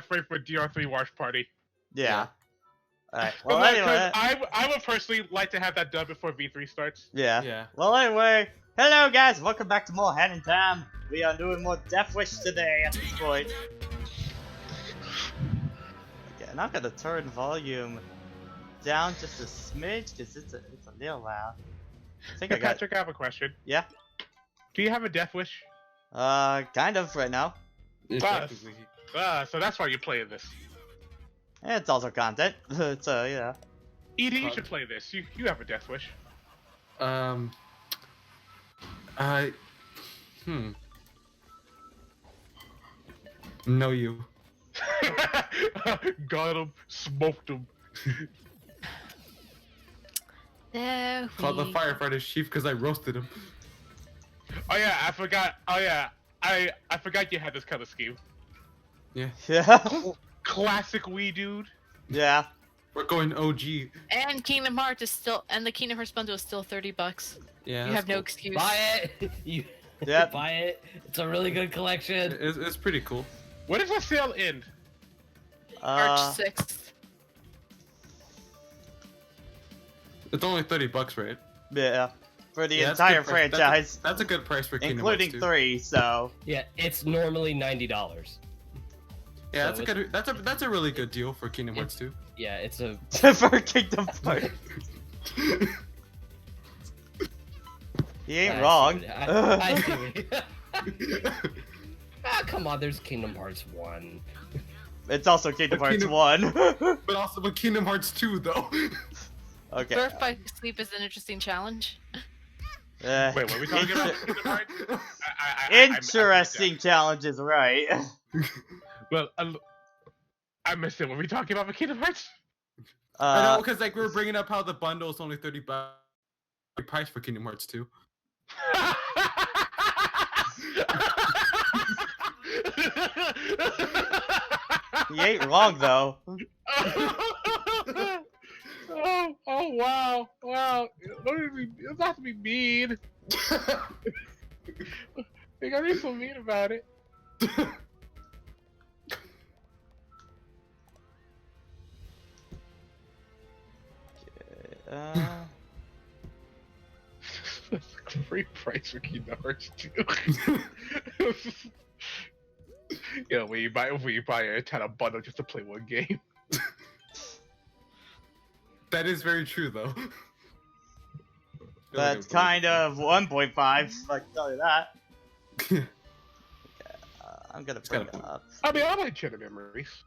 favorite DR3 watch party. Yeah. Alright, well anyway. I would personally like to have that done before V3 starts. Yeah. Well anyway, hello guys, welcome back to more Hand in Time. We are doing more Death Wish today at this point. Okay, and I'm gonna turn volume down just a smidge because it's a little loud. I think Hey, Patrick, I have a question. Yeah? Do you have a Death Wish? Kind of right now. So that's why you're playing this. And it's also content, so yeah. Edie, you should play this. You have a Death Wish. No, you. Got him, smoked him. Called the firefighter's chief because I roasted him. Oh yeah, I forgot. Oh yeah, I forgot you had this kind of scheme. Yeah. Yeah. Classic Wii dude. Yeah. We're going OG. And Kingdom Hearts is still, and the Kingdom Hearts bundle is still $30. Yeah. You have no excuse. Buy it. You buy it. It's a really good collection. It's pretty cool. When does the sale end? March 6th. It's only $30, right? Yeah. For the Yeah, entire that's a good price. franchise. That's a good price for Kingdom including Hearts 2. 3, so. Yeah, it's normally $90. Yeah, So that's a really good deal for Kingdom Hearts 2. Yeah, it's a. For Kingdom Hearts. He ain't wrong. I see it. Ah, come on, there's Kingdom Hearts 1. It's also Kingdom Hearts 1. But also with Kingdom Hearts 2, though. Okay. Birth by Sleep is an interesting challenge. Wait, what are we talking about? Kingdom Hearts? Interesting challenges, right? Well, I missed it. Were we talking about Kingdom Hearts? I know, because like we were bringing up how the bundle is only $30 price for Kingdom Hearts 2. He ain't wrong though. Oh wow, it's not to be mean. You gotta be so mean about it. Great price for Kingdom Hearts 2. Yeah, when you buy a ton of bundle just to play one game. That is very true, though. That's kind of 1.5, I can tell you that. I'm gonna bring it up. I mean, I like Cheddar Memories.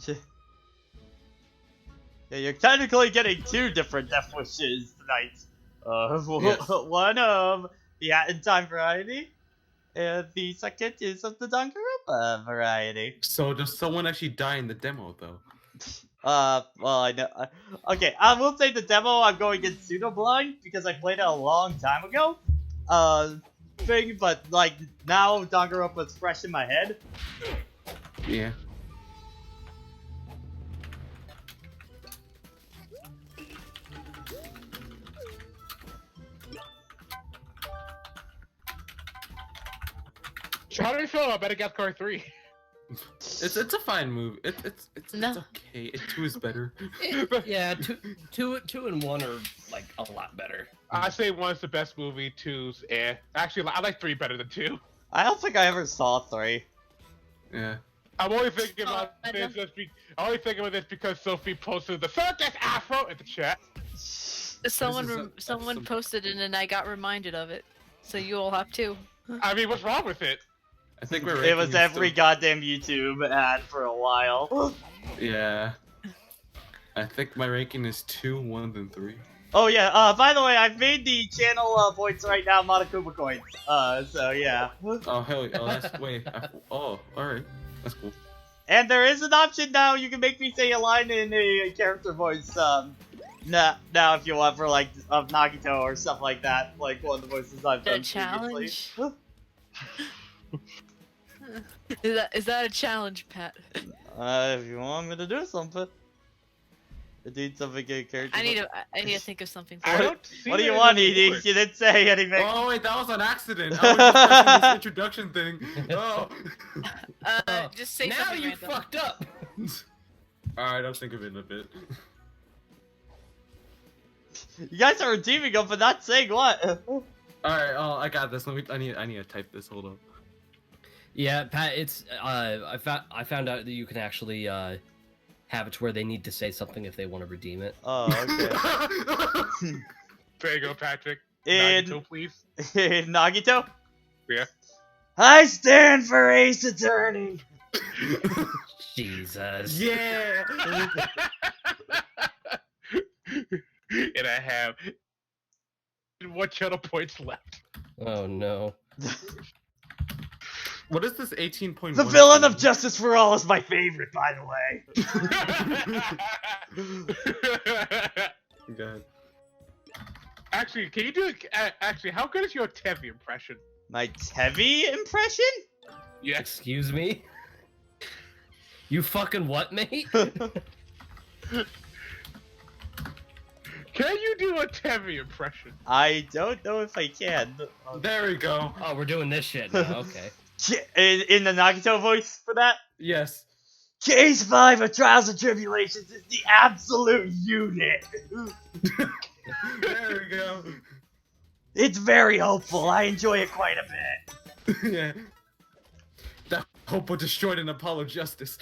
Yeah, you're technically getting 2 different Death Wishes tonight. Yes. One of the Hat in Time variety, and the second is of the Danganronpa variety. So does someone actually die in the demo, though? Well, I know. Okay, I will say the demo I'm going in pseudo-blind because I played it a long time ago. But like now Danganronpa's fresh in my head. Yeah. So how do you feel about Madagascar 3? It's a fine movie. It's No. okay. 2 is better. Yeah, two and 1 are like a lot better. I say 1's the best movie, 2's eh. Actually, I like 3 better than 2. I don't think I ever saw 3. Yeah. I'm only thinking about this because Sophie posted the circus afro in the chat. Someone posted it and I got reminded of it. So you all have to. I mean, what's wrong with it? I think we're. It was every goddamn YouTube ad for a while. Yeah. I think my ranking is 2, 1, then 3. Oh yeah, by the way, I've made the channel points right now Monokuma coins. So yeah. Oh hell yeah! Oh, that's wait. Oh, all right. That's cool. And there is an option now. You can make me say a line in a character voice. Now if you want for like of Nagito or stuff like that, like one of the voices I've done challenge. previously. Is that a challenge, Pat? If you want me to do something. Need something good character. I need to think of something. I don't see What do you it want, in the Edie? board. You didn't say anything. Oh wait, that was an accident. I was just pressing this introduction thing. Oh. Just say now something you random. fucked up. Alright, I'll think of it in a bit. You guys are redeeming them, but not saying what. Alright, I got this. I need to type this. Hold on. Yeah, Pat, it's I found out that you can actually have it to where they need to say something if they want to redeem it. Oh, okay. There you go, Patrick. In Nagito, please. Nagito? Yeah. I stand for Ace Attorney. Jesus. Yeah. And I have 1 channel points left. Oh no. What is this 18.1? The villain of Justice for All is my favorite, by the way. Go ahead. Actually, can you do it? Actually, how good is your Tevi impression? My Tevi impression? Yes. Excuse me? You fucking what, mate? Can you do a Tevi impression? I don't know if I can. There we go. Oh, we're doing this shit now. Okay. In the Nagito voice for that? Yes. Case 5 of Trials and Tribulations is the absolute unit. There we go. It's very hopeful. I enjoy it quite a bit. Yeah. That hope will destroy an Apollo Justice.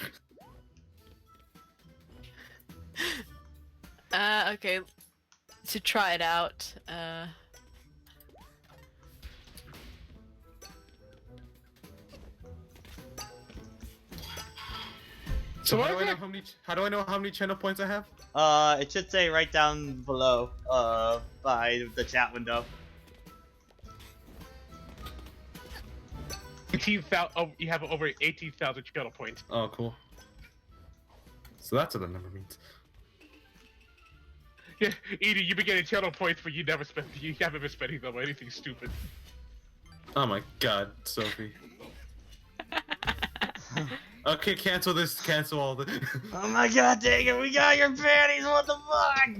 Okay. To try it out. So So how do I okay. know how many channel points I have? It should say right down below, by the chat window. 18,000. Oh, you have over 18,000 channel points. Oh, cool. So that's what the number means. Yeah, Edie, you've been getting channel points, but you haven't been spending them on anything stupid. Oh my god, Sophie. Okay, cancel this. Cancel all the. Oh my god, dang it, we got your panties, what the fuck?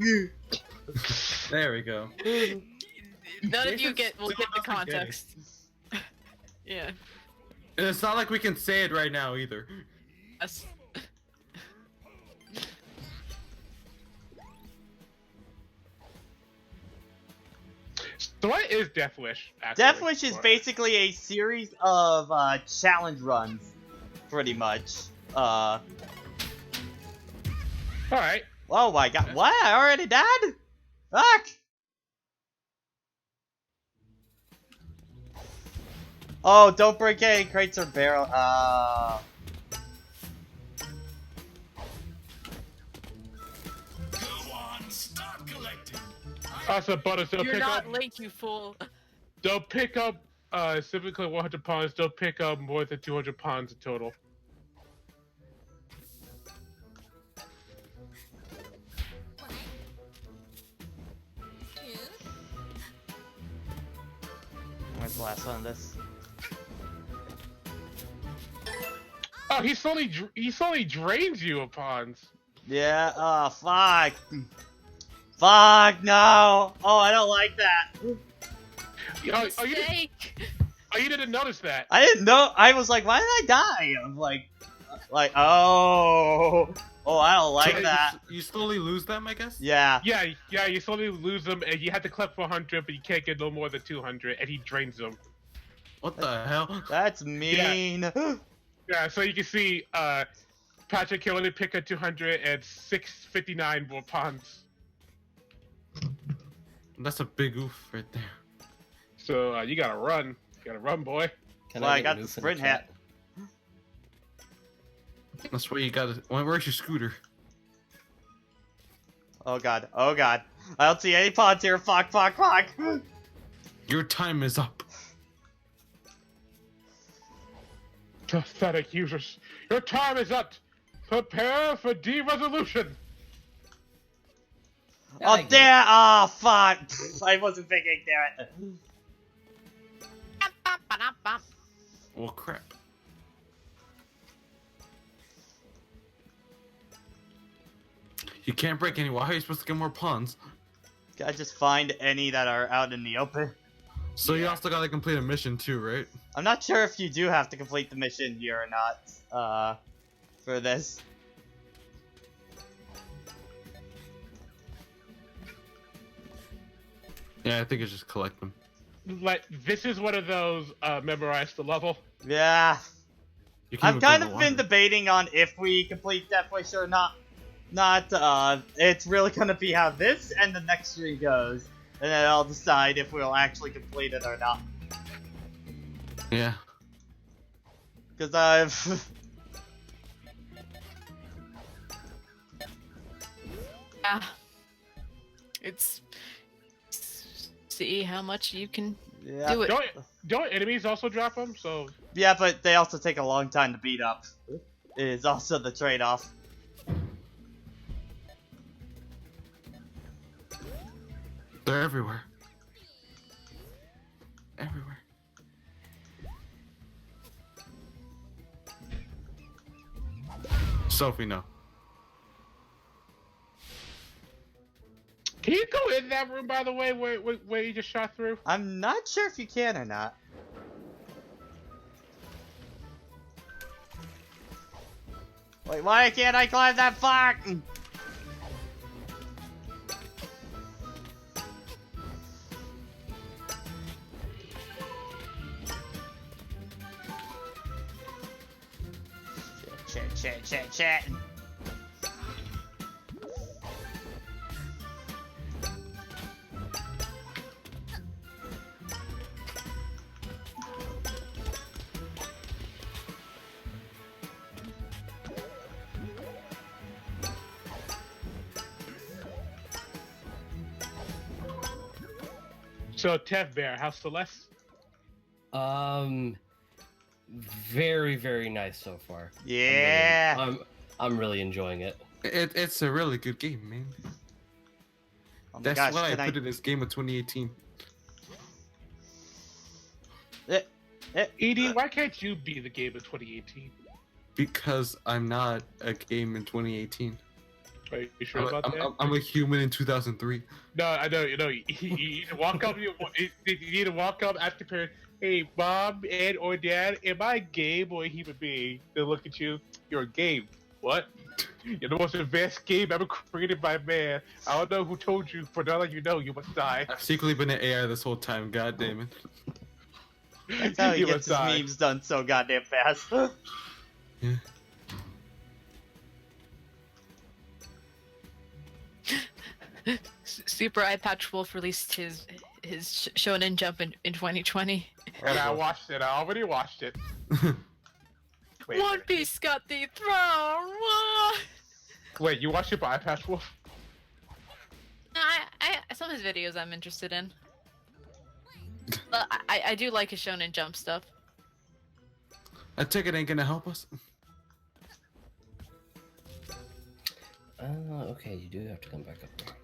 There we go. None of you Jason will still get the doesn't get it. context. Yeah. And it's not like we can say it right now either. That's... So what is Death Wish? Actually? Death Wish is basically a series of challenge runs, pretty much. All right. Oh my god, what? I already died? Fuck! Oh, don't break any crates or barrel. Also, bonus. Don't You're pick not up. Link, you fool. Don't pick up. Specifically 100 pounds. Don't pick up more than 200 pounds in total. Where's the last one of this? Oh, he slowly drains you of pawns. Yeah, oh, fuck. Fuck, no! Oh, I don't like that. Mistake. You didn't notice that. I didn't know. I was like, why did I die? I'm like, oh, I don't like So that. You slowly lose them, I guess. Yeah. Yeah, you slowly lose them, and you have to collect 400, but you can't get no more than 200, and he drains them. What the hell? That's mean. Yeah, so you can see, Patrick can only pick up 200 and 659 more pawns. That's a big oof right there. So you gotta run. You gotta run, boy. Can Well, I get got an the oof in sprint chat? hat. That's where you gotta. Where's your scooter? Oh god. Oh god. I don't see any pods here. Fuck, fuck, fuck. Your time is up. Pathetic users. Your time is up. Prepare for de-resolution. Oh, I get it. damn. Oh, fuck. I wasn't thinking, damn it. Well, crap. You can't break any wire. You're supposed to get more pawns. Gotta just find any that are out in the open. So you also gotta complete a mission too, right? I'm not sure if you do have to complete the mission here or not, for this. Yeah, I think it's just collect them. Like, this is one of those memorize the level. Yeah. You can I've even go kind to of water. been debating on if we complete Death Wish or not. It's really gonna be how this and the next stream goes. And then I'll decide if we'll actually complete it or not. Yeah. Because I've... Yeah. It's see how much you can yeah. do it. Don't enemies also drop them? So Yeah, but they also take a long time to beat up. Is also the trade-off. They're everywhere. Everywhere. Sophie, no. can you go in that room, by the way, where you just shot through? I'm not sure if you can or not. Wait, why can't I climb that far? Chat. So, Tev Bear, how's Celeste? Very, very nice so far. Yeah. I'm really enjoying it. It's a really good game, man. Oh my That's gosh, why I can put it as game of 2018. Edie, why can't you be the game of 2018? Because I'm not a game in 2018. Are you sure about that? I'm a human in 2003. No, I know. You need to walk up. You need to walk up after parent. Hey, mom and or dad, am I a game or a human being? They look at you. You're a game. What? You're the most advanced game ever created by man. I don't know who told you, but now that you know, you must die. I've secretly been an AI this whole time. God damn it. That's how he You gets must his die. memes done so goddamn fast. Yeah. Super Eye Patch Wolf released his Shonen Jump in 2020. And I watched it. I already watched it. Wait, One Piece got the throne. What? wait, you watched it by iPatch Wolf? No, some of his videos I'm interested in. But I do like his Shonen Jump stuff. I take it ain't gonna help us. Okay, you do have to come back up there.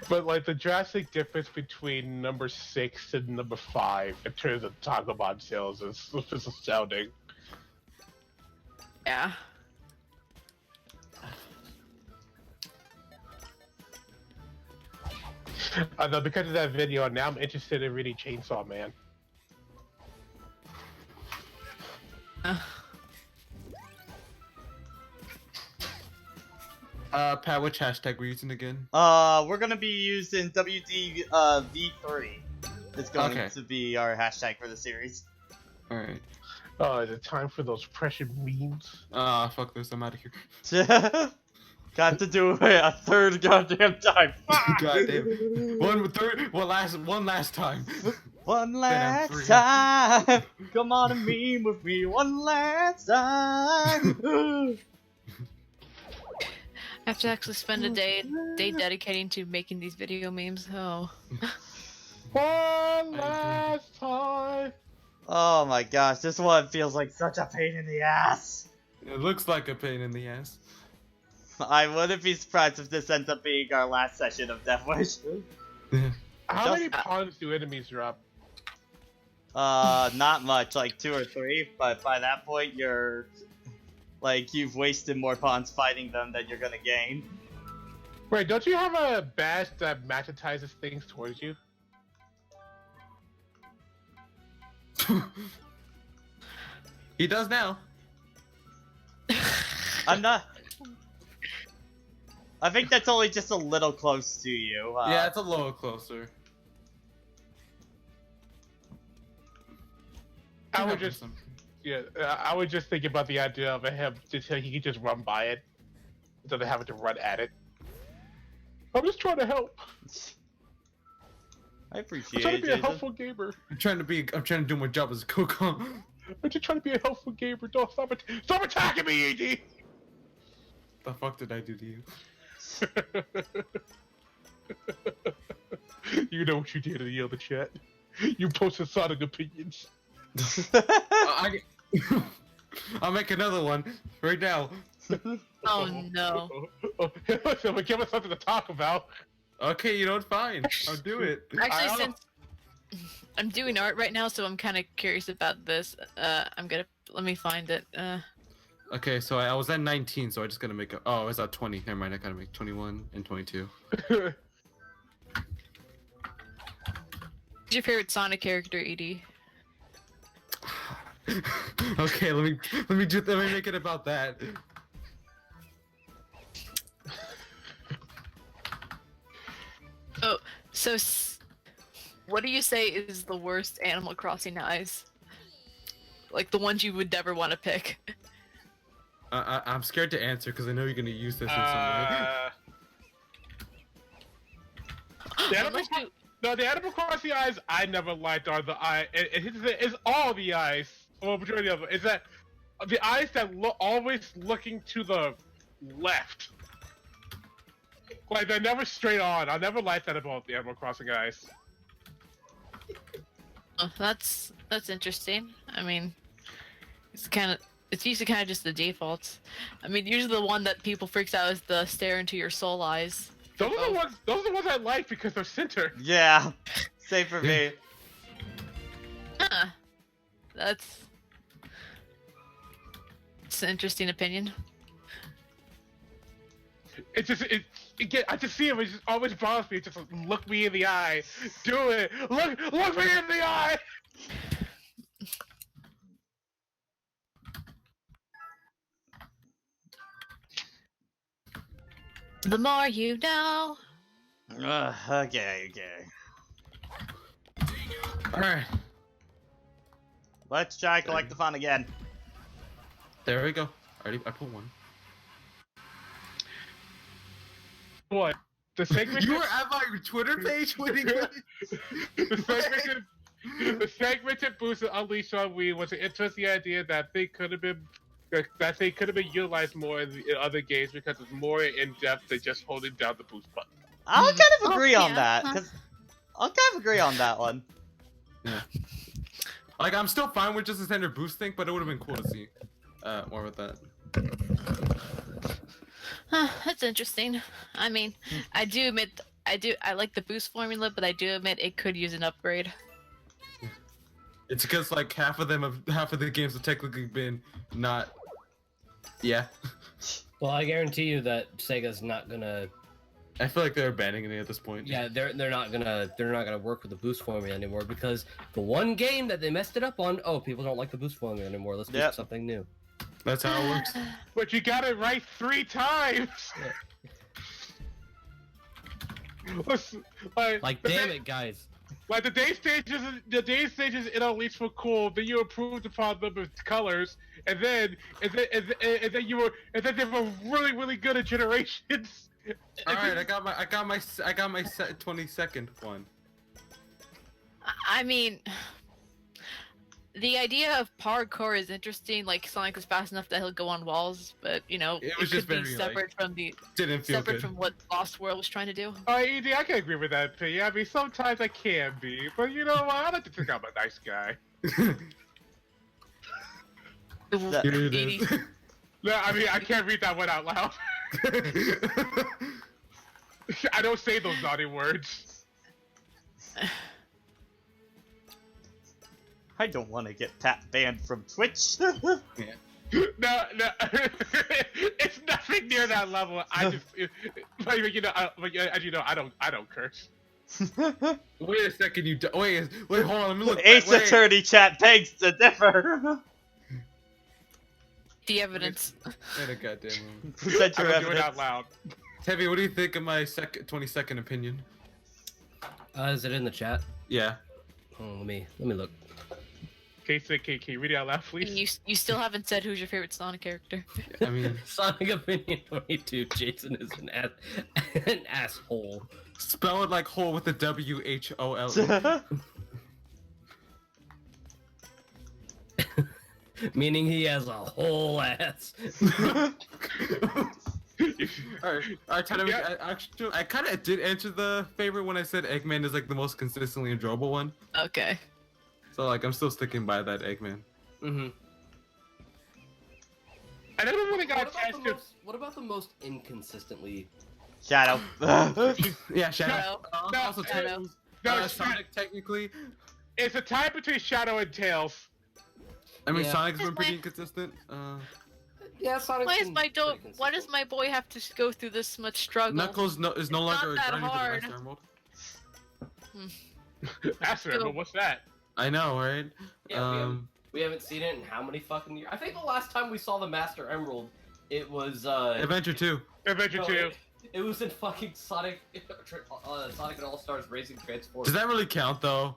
But like the drastic difference between number 6 and number 5 in terms of Tagomon sales is just astounding. Yeah. I know because of that video, now I'm interested in reading Chainsaw Man. Pat, which hashtag we're using again? We're gonna be using WD V3. It's going Okay. to be our hashtag for the series. Alright. Oh, is it time for those precious memes? Fuck this, I'm out of here. Got to do it a third goddamn time. God damn it. One last time. One I'm last free. time. Come on and meme with me one last time. I have to actually spend a day dedicating to making these video memes. Oh. One last time. Oh my gosh, this one feels like such a pain in the ass. It looks like a pain in the ass. I wouldn't be surprised if this ends up being our last session of Death Wish. How Just- many pawns do enemies drop? Not much, like 2 or 3, but by that point you're like you've wasted more pawns fighting them than you're gonna gain. Wait, don't you have a badge that magnetizes things towards you? He does now. I'm not. I think that's only just a little close to you. Yeah, it's a little closer. I would just, yeah, I would just think about the idea of him just so he could just run by it instead of having to run at it. I'm just trying to help. I I'm appreciate trying it, to be a Jason. helpful gamer. I'm trying to do my job as a Kokon. I'm just trying to be a helpful gamer. Don't stop it. Stop attacking me, ED. The fuck did I do to you? You know what you did in the other chat. You posted Sonic opinions. I'll make another one right now. Oh no. So give us something to talk about. Okay, you know what? Fine. I'll do it. Actually, since I'm doing art right now, so I'm kind of curious about this. Let me find it. Okay, so I was at 19, so I just gotta make a. Oh, I was at 20. Never mind. I gotta make 21 and 22. Who's your favorite Sonic character, Edie? Okay, let me make it about that. Oh, so what do you say is the worst Animal Crossing eyes? Like the ones you would never want to pick. I'm scared to answer because I know you're gonna use this in some way. The Animal Crossing eyes I never liked are the eye. It's all the eyes. Well, majority of them is that the eyes that always looking to the left. Like they're never straight on. I never liked that about the Animal Crossing eyes. Oh, that's interesting. I mean, it's usually kind of just the defaults. I mean, usually the one that people freaks out is the stare into your soul eyes. Those are the ones. Those are the ones I like because they're centered. Yeah, same for me. Huh. That's an interesting opinion. It just I just see him. It just always bothers me. It just look me in the eye. Do it. Look me in the eye. The more you know. Okay. Alright, Let's try collect the fun again. there we go. I put one. What? The segment. You were at my Twitter page waiting for the segmented boost of Unleashed on Wii was an interesting idea that they could have been utilized more in other games because it's more in depth than just holding down the boost button. I'll kind of agree on yeah. that, because I'll kind of agree on that one. Yeah. Like, I'm still fine with just the standard boost thing, but it would have been cool to see more with that. That's interesting. I mean, I do admit, I like the boost formula, but I do admit it could use an upgrade. It's because like half of the games have technically been not. Yeah. Well, I guarantee you that Sega's not gonna. I feel like they're abandoning it at this point. Yeah, they're not gonna work with the boost formula anymore because the one game that they messed it up on. Oh, people don't like the boost formula anymore. Let's do something new. That's how it works. But you got it right 3 times. Like, damn it, guys. Like the day stages in Unleashed were cool. Then you improved upon them with colors, and then they were really good at Generations. All right, I got my 22nd one. I mean, the idea of parkour is interesting. Like Sonic is fast enough that he'll go on walls, but you know, It it was could just be very, separate from the Didn't feel separate good. from what Lost World was trying to do. ED, I can agree with that opinion. I mean, sometimes I can be, but you know what? I like to think I'm a nice guy. Here it Edie. is. No, I mean, I can't read that one out loud. I don't say those naughty words. I don't want to get Pat banned from Twitch. Yeah. No, no, it's nothing near that level. I just, as you know, I don't curse. Wait a second, wait, hold on, let me look. Ace wait. Attorney chat begs to differ. The evidence. Wait a goddamn moment. Present I your don't do it evidence. out loud. Heavy, what do you think of my 20-second opinion? Is it in the chat? Yeah. Oh, let me look. Can you read it out loud, please? You still haven't said who's your favorite Sonic character. I mean, Sonic Opinion 22. Jason is an asshole. spell it like hole with the WHOLE. Meaning he has a whole ass. Alright, tell me. Actually, I kind of did answer the favorite when I said Eggman is like the most consistently enjoyable one. Okay. So like, I'm still sticking by that Eggman. Mm-hmm. I never really got a chance to. What about the most inconsistently? Shadow. Yeah, Shadow. No, Also, Shadow. No, Sonic technically. it's a tie between Shadow and Tails. I mean, Yeah. Sonic's been Where's pretty my- inconsistent. Yeah, Sonic. Why does my boy have to go through this much struggle? Knuckles is no It's longer not that journey to the hard. Master Emerald. That's right, what's that? I know, right? Yeah, we haven't seen it in how many fucking years? I think the last time we saw the Master Emerald, it was Adventure 2. Adventure no, 2. It was in fucking Sonic, Sonic and All Stars Racing Transport. Does that really count though?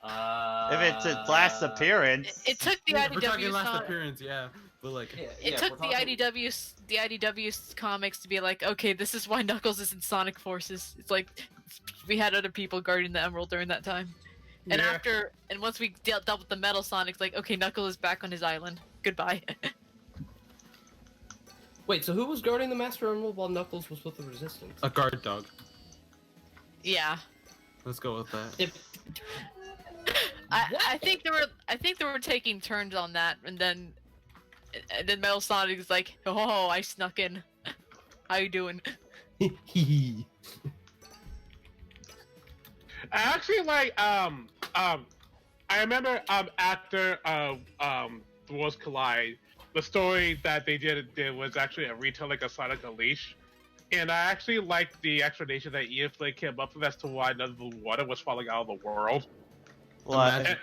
If it's its last appearance. It took the We're talking IDW. last appearance, yeah. But like, It took the IDW comics to be like, okay, this is why Knuckles is in Sonic Forces. It's like we had other people guarding the Emerald during that time. And Yeah. once we dealt with the Metal Sonic's, like, okay, Knuckles is back on his island. Goodbye. Wait, so who was guarding the Master Emerald while Knuckles was with the Resistance? a guard dog. Yeah. Let's go with that. I think they were taking turns on that, and then Metal Sonic is like, oh, I snuck in. How you doing? I actually like I remember after the Worlds Collide, the story that they did was actually a retelling of Sonic Unleashed. And I actually liked the explanation that Ian Flake came up with as to why none of the water was falling out of the world. What?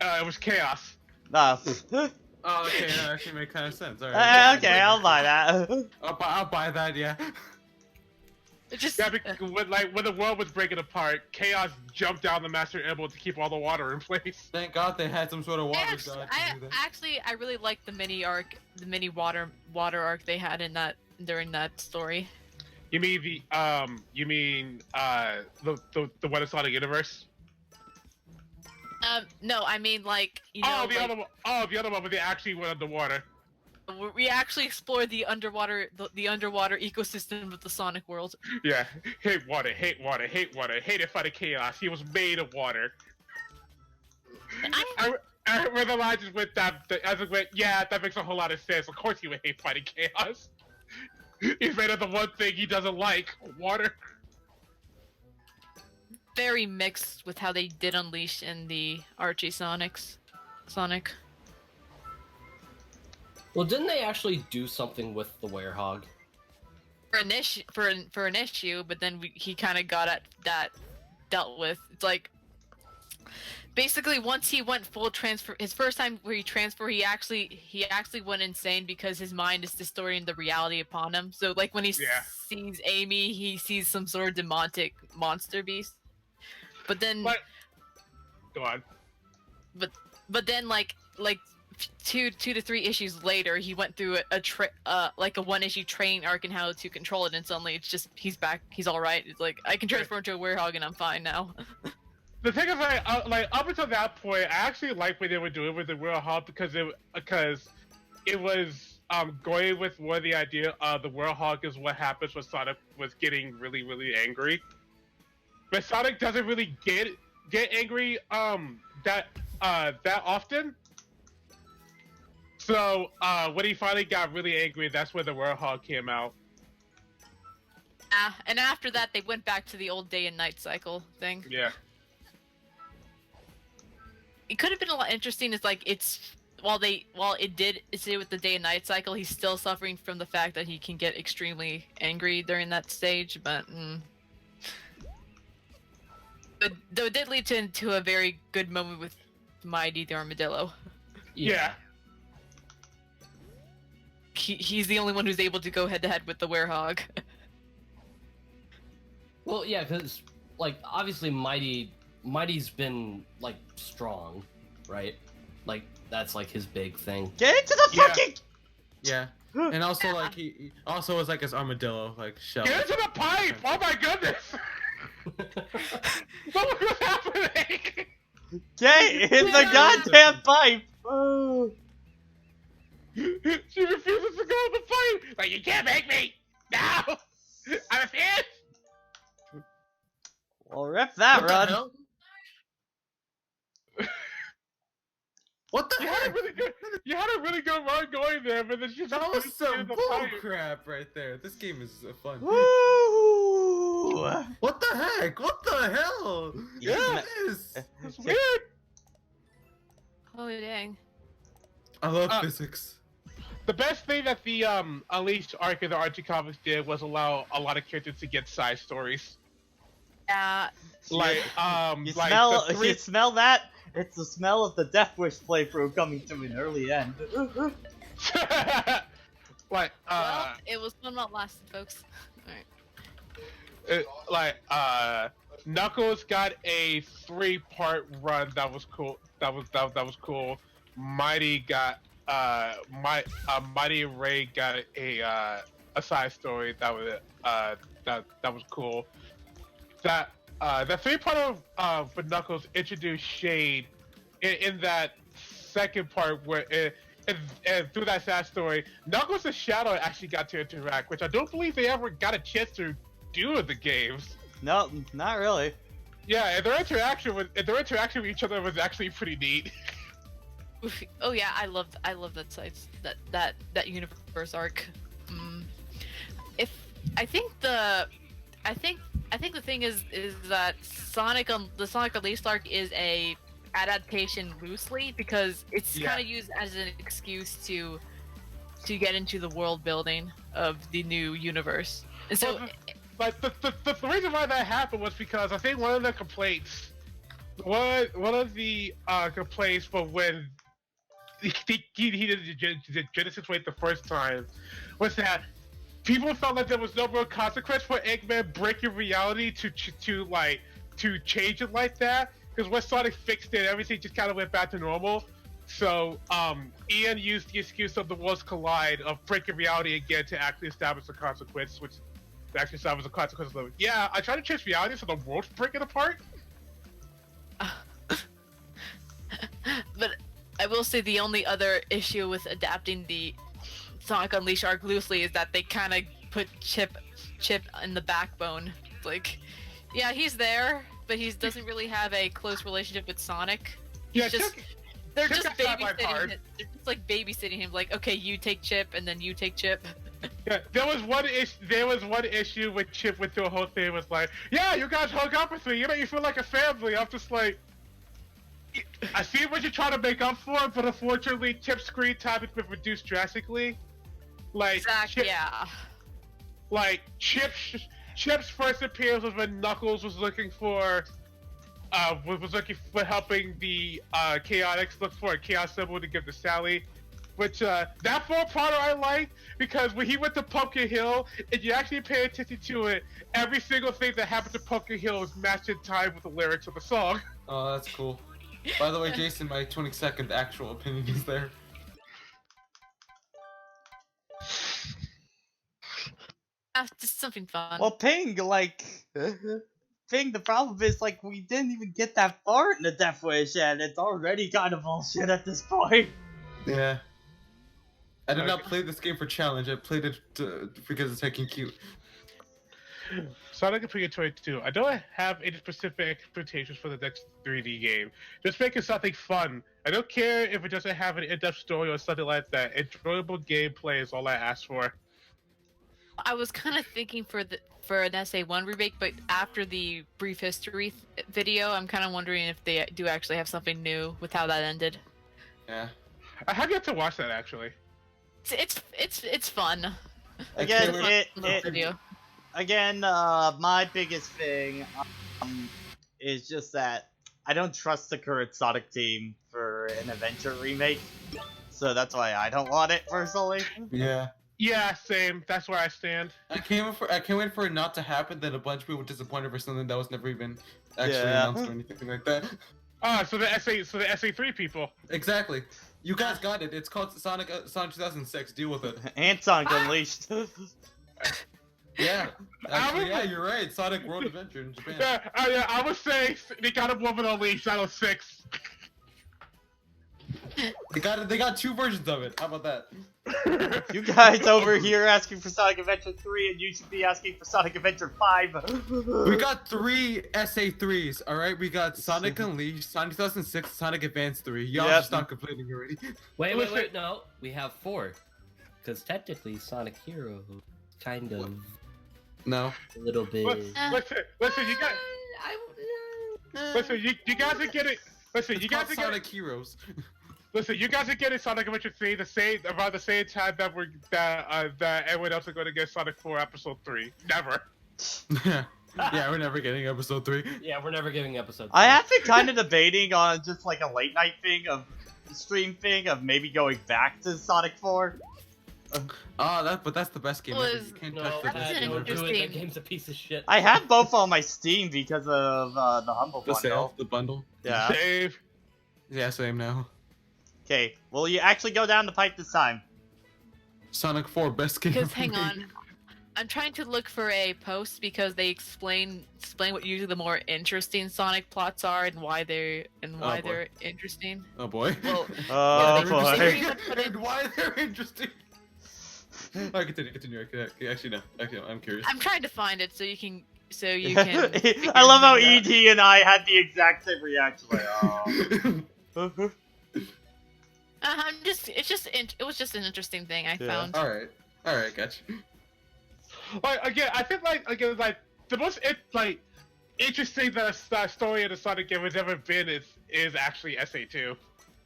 It was chaos. No. Oh, okay, that actually makes kind of sense. All right. Okay, I'll buy that. I'll buy that. Yeah. It just Yeah, because when the world was breaking apart, chaos jumped down the Master Emerald to keep all the water in place. Thank God they had some sort of water god to do that. I really liked the mini arc, the mini water arc they had in that during that story. You mean the What is Sonic universe? No, I mean like you know. The other one where they actually went underwater. We actually explored the underwater ecosystem of the Sonic world. Yeah, hate water, hate water, hate water, hate it fighting chaos. He was made of water. I remember the line just went that. I just went, yeah, that makes a whole lot of sense. Of course, he would hate fighting chaos. He's made of the one thing he doesn't like: water. Very mixed with how they did Unleash in the Archie Sonic. Well, didn't they actually do something with the Werehog? For an issue, but then he kind of got at that dealt with. It's like basically once he went full transfer, his first time where he transferred, he actually went insane because his mind is distorting the reality upon him. So like when he sees Amy, he sees some sort of demonic monster beast. But then, go on. But then like 2 to 3 issues later, he went through a 1-issue training arc and how to control it, and suddenly it's just he's back, he's all right. It's like I can transfer into a werehog and I'm fine now. The thing is, like up until that point, I actually liked what they were doing with the werehog because it was going with more the idea of the werehog is what happens when Sonic was getting really really angry. But Sonic doesn't really get angry that often. So when he finally got really angry, that's when the werehog came out. And after that, they went back to the old day and night cycle thing. Yeah. It could have been a lot interesting. It's like while it did stay with the day and night cycle, he's still suffering from the fact that he can get extremely angry during that stage. But though it did lead to a very good moment with Mighty the Armadillo. Yeah. He's the only one who's able to go head to head with the Werehog. Well, yeah, because like obviously Mighty's been like strong, right? Like that's like his big thing. Get into the Yeah. fucking. Yeah. And also like he also was like his armadillo like shell. Get into the pipe! Oh my goodness! What was happening? Get in the goddamn pipe. Oh. She refuses to go in the pipe! Like, you can't make me! No! I'm a fan! Well, rip that What the run. hell? What the You had a heck? really good run going there, but then she just That was refuses to get some in the bull pipe. crap right there. This game is fun. Woo! What the heck? What the hell? Yeah. What is this? It's weird. Oh dang! I love Uh, physics. The best thing that the Unleashed arc of the Archie comics did was allow a lot of characters to get side stories. Yeah, Like, You like smell? the three... You smell that? It's the smell of the Death Wish playthrough coming to an early end. like, well, it was fun while it lasted, folks. All right. Knuckles got a 3-part run that was cool. That was cool. Mighty got Mighty and Ray got a side story that was cool. That the 3-part of for Knuckles introduced Shade in that second part where and through that side story, Knuckles and Shadow actually got to interact, which I don't believe they ever got a chance to do in the games. No, not really. Yeah, and their interaction with each other was actually pretty neat. Oh yeah, I love that side that universe arc. If I think the thing is that the Sonic Unleashed arc is a adaptation loosely because it's Yeah. kind of used as an excuse to get into the world building of the new universe. And so Like the reason why that happened was because I think one of the complaints was when he did the Genesis Wave the first time was that people felt like there was no real consequence for Eggman breaking reality to change it like that, because when Sonic fixed it, everything just kind of went back to normal. So Ian used the excuse of the worlds collide of breaking reality again to actually establish a consequence, which actually established a consequence of, yeah, I tried to change reality so the world's breaking apart. But I will say the only other issue with adapting the Sonic Unleashed arc loosely is that they kind of put Chip in the backbone. Like, yeah, he's there, but he doesn't really have a close relationship with Sonic. Yeah, They're Chip just got shot by babysitting Card. him. They're just like babysitting him. Like, okay, you take Chip, and then you take Chip. Yeah, there was one issue with Chip went through a whole thing. Was like, yeah, you guys hook up with me. You know, you feel like a family. I'm just like, I see what you're trying to make up for, but unfortunately, Chip's screen time has been reduced drastically. Like, Exactly. Yeah. Like Chip's first appearance was when Knuckles was looking for helping the Chaotix look for a Chaos symbol to give to Sally. Which that 4-parter I like because when he went to Pumpkin Hill, and you actually pay attention to it, every single thing that happened to Pumpkin Hill is matched in time with the lyrics of the song. Oh, that's cool. By the way, Jason, my 20-second actual opinion is there. Just something fun. Well, Ping, Ping, the problem is, we didn't even get that far in the Death Wish, and it's already kind of bullshit at this point. Yeah. I did not play this game for challenge. I played it because it's heckin' cute. Sonic Adventure 22. I don't have any specific expectations for the next 3D game. Just make it something fun. I don't care if it doesn't have an in-depth story or something like that. Enjoyable gameplay is all I ask for. I was kind of thinking for an SA1 remake, but after the brief history video, I'm kind of wondering if they do actually have something new with how that ended. Yeah. I have yet to watch that actually. It's fun. Again, Little video. my biggest thing is just that I don't trust the current Sonic team for an adventure remake, so that's why I don't want it personally. Yeah. Yeah, same. That's where I stand. I can't wait for it not to happen. Then a bunch of people were disappointed for something that was never even actually Yeah. announced or anything like that. Ah, so the SA3 people. Exactly. You guys got it. It's called Sonic 2006. Deal with it. And Sonic Unleashed. Yeah. Actually, yeah, you're right. Sonic World Adventure in Japan. Yeah, I would say they got a woman Unleashed out of 6. They got 2 versions of it. How about that? You guys over here asking for Sonic Adventure 3, and you should be asking for Sonic Adventure 5. We got 3 SA3s, alright? We got Sonic Unleashed, Sonic 2006, Sonic Advance 3. Y'all Yep. just stop complaining already. Wait, no. We have 4. Because technically, Sonic Hero kind of No. a little bit. Listen, you got. Listen, you guys are getting. Listen, It's you guys called are getting. Sonic Heroes. Listen, you guys are getting Sonic Adventure 3 around the same time that everyone else are going to get Sonic 4 Episode 3. Never. Yeah, we're never getting episode 3. Yeah, we're never giving episode. I have been kind of debating on just like a late night stream thing of maybe going back to Sonic 4. But that's the best game ever. Was- You can't No, touch the best that's game don't ever. do it. That interesting. game's a piece of shit. I have both on my Steam because of the Humble The Bundle. sale, the bundle. Yeah. Dave. Yeah, same now. Okay, will you actually go down the pipe this time? Sonic 4, best game Because ever hang made. on, I'm trying to look for a post because they explain what usually the more interesting Sonic plots are and why they're boy. they're interesting. Oh boy. Well, Oh they boy. pretty much put in- And why they're interesting. Alright, continue. Actually, no. Actually, no, I'm curious. I'm trying to find it so you can I love how figure it ED and I had the exact same reaction. Like, oh. it was just an interesting thing I Yeah. found. Alright, gotcha. Like again, I think like the most interesting that story in the Sonic game has ever been is actually SA2.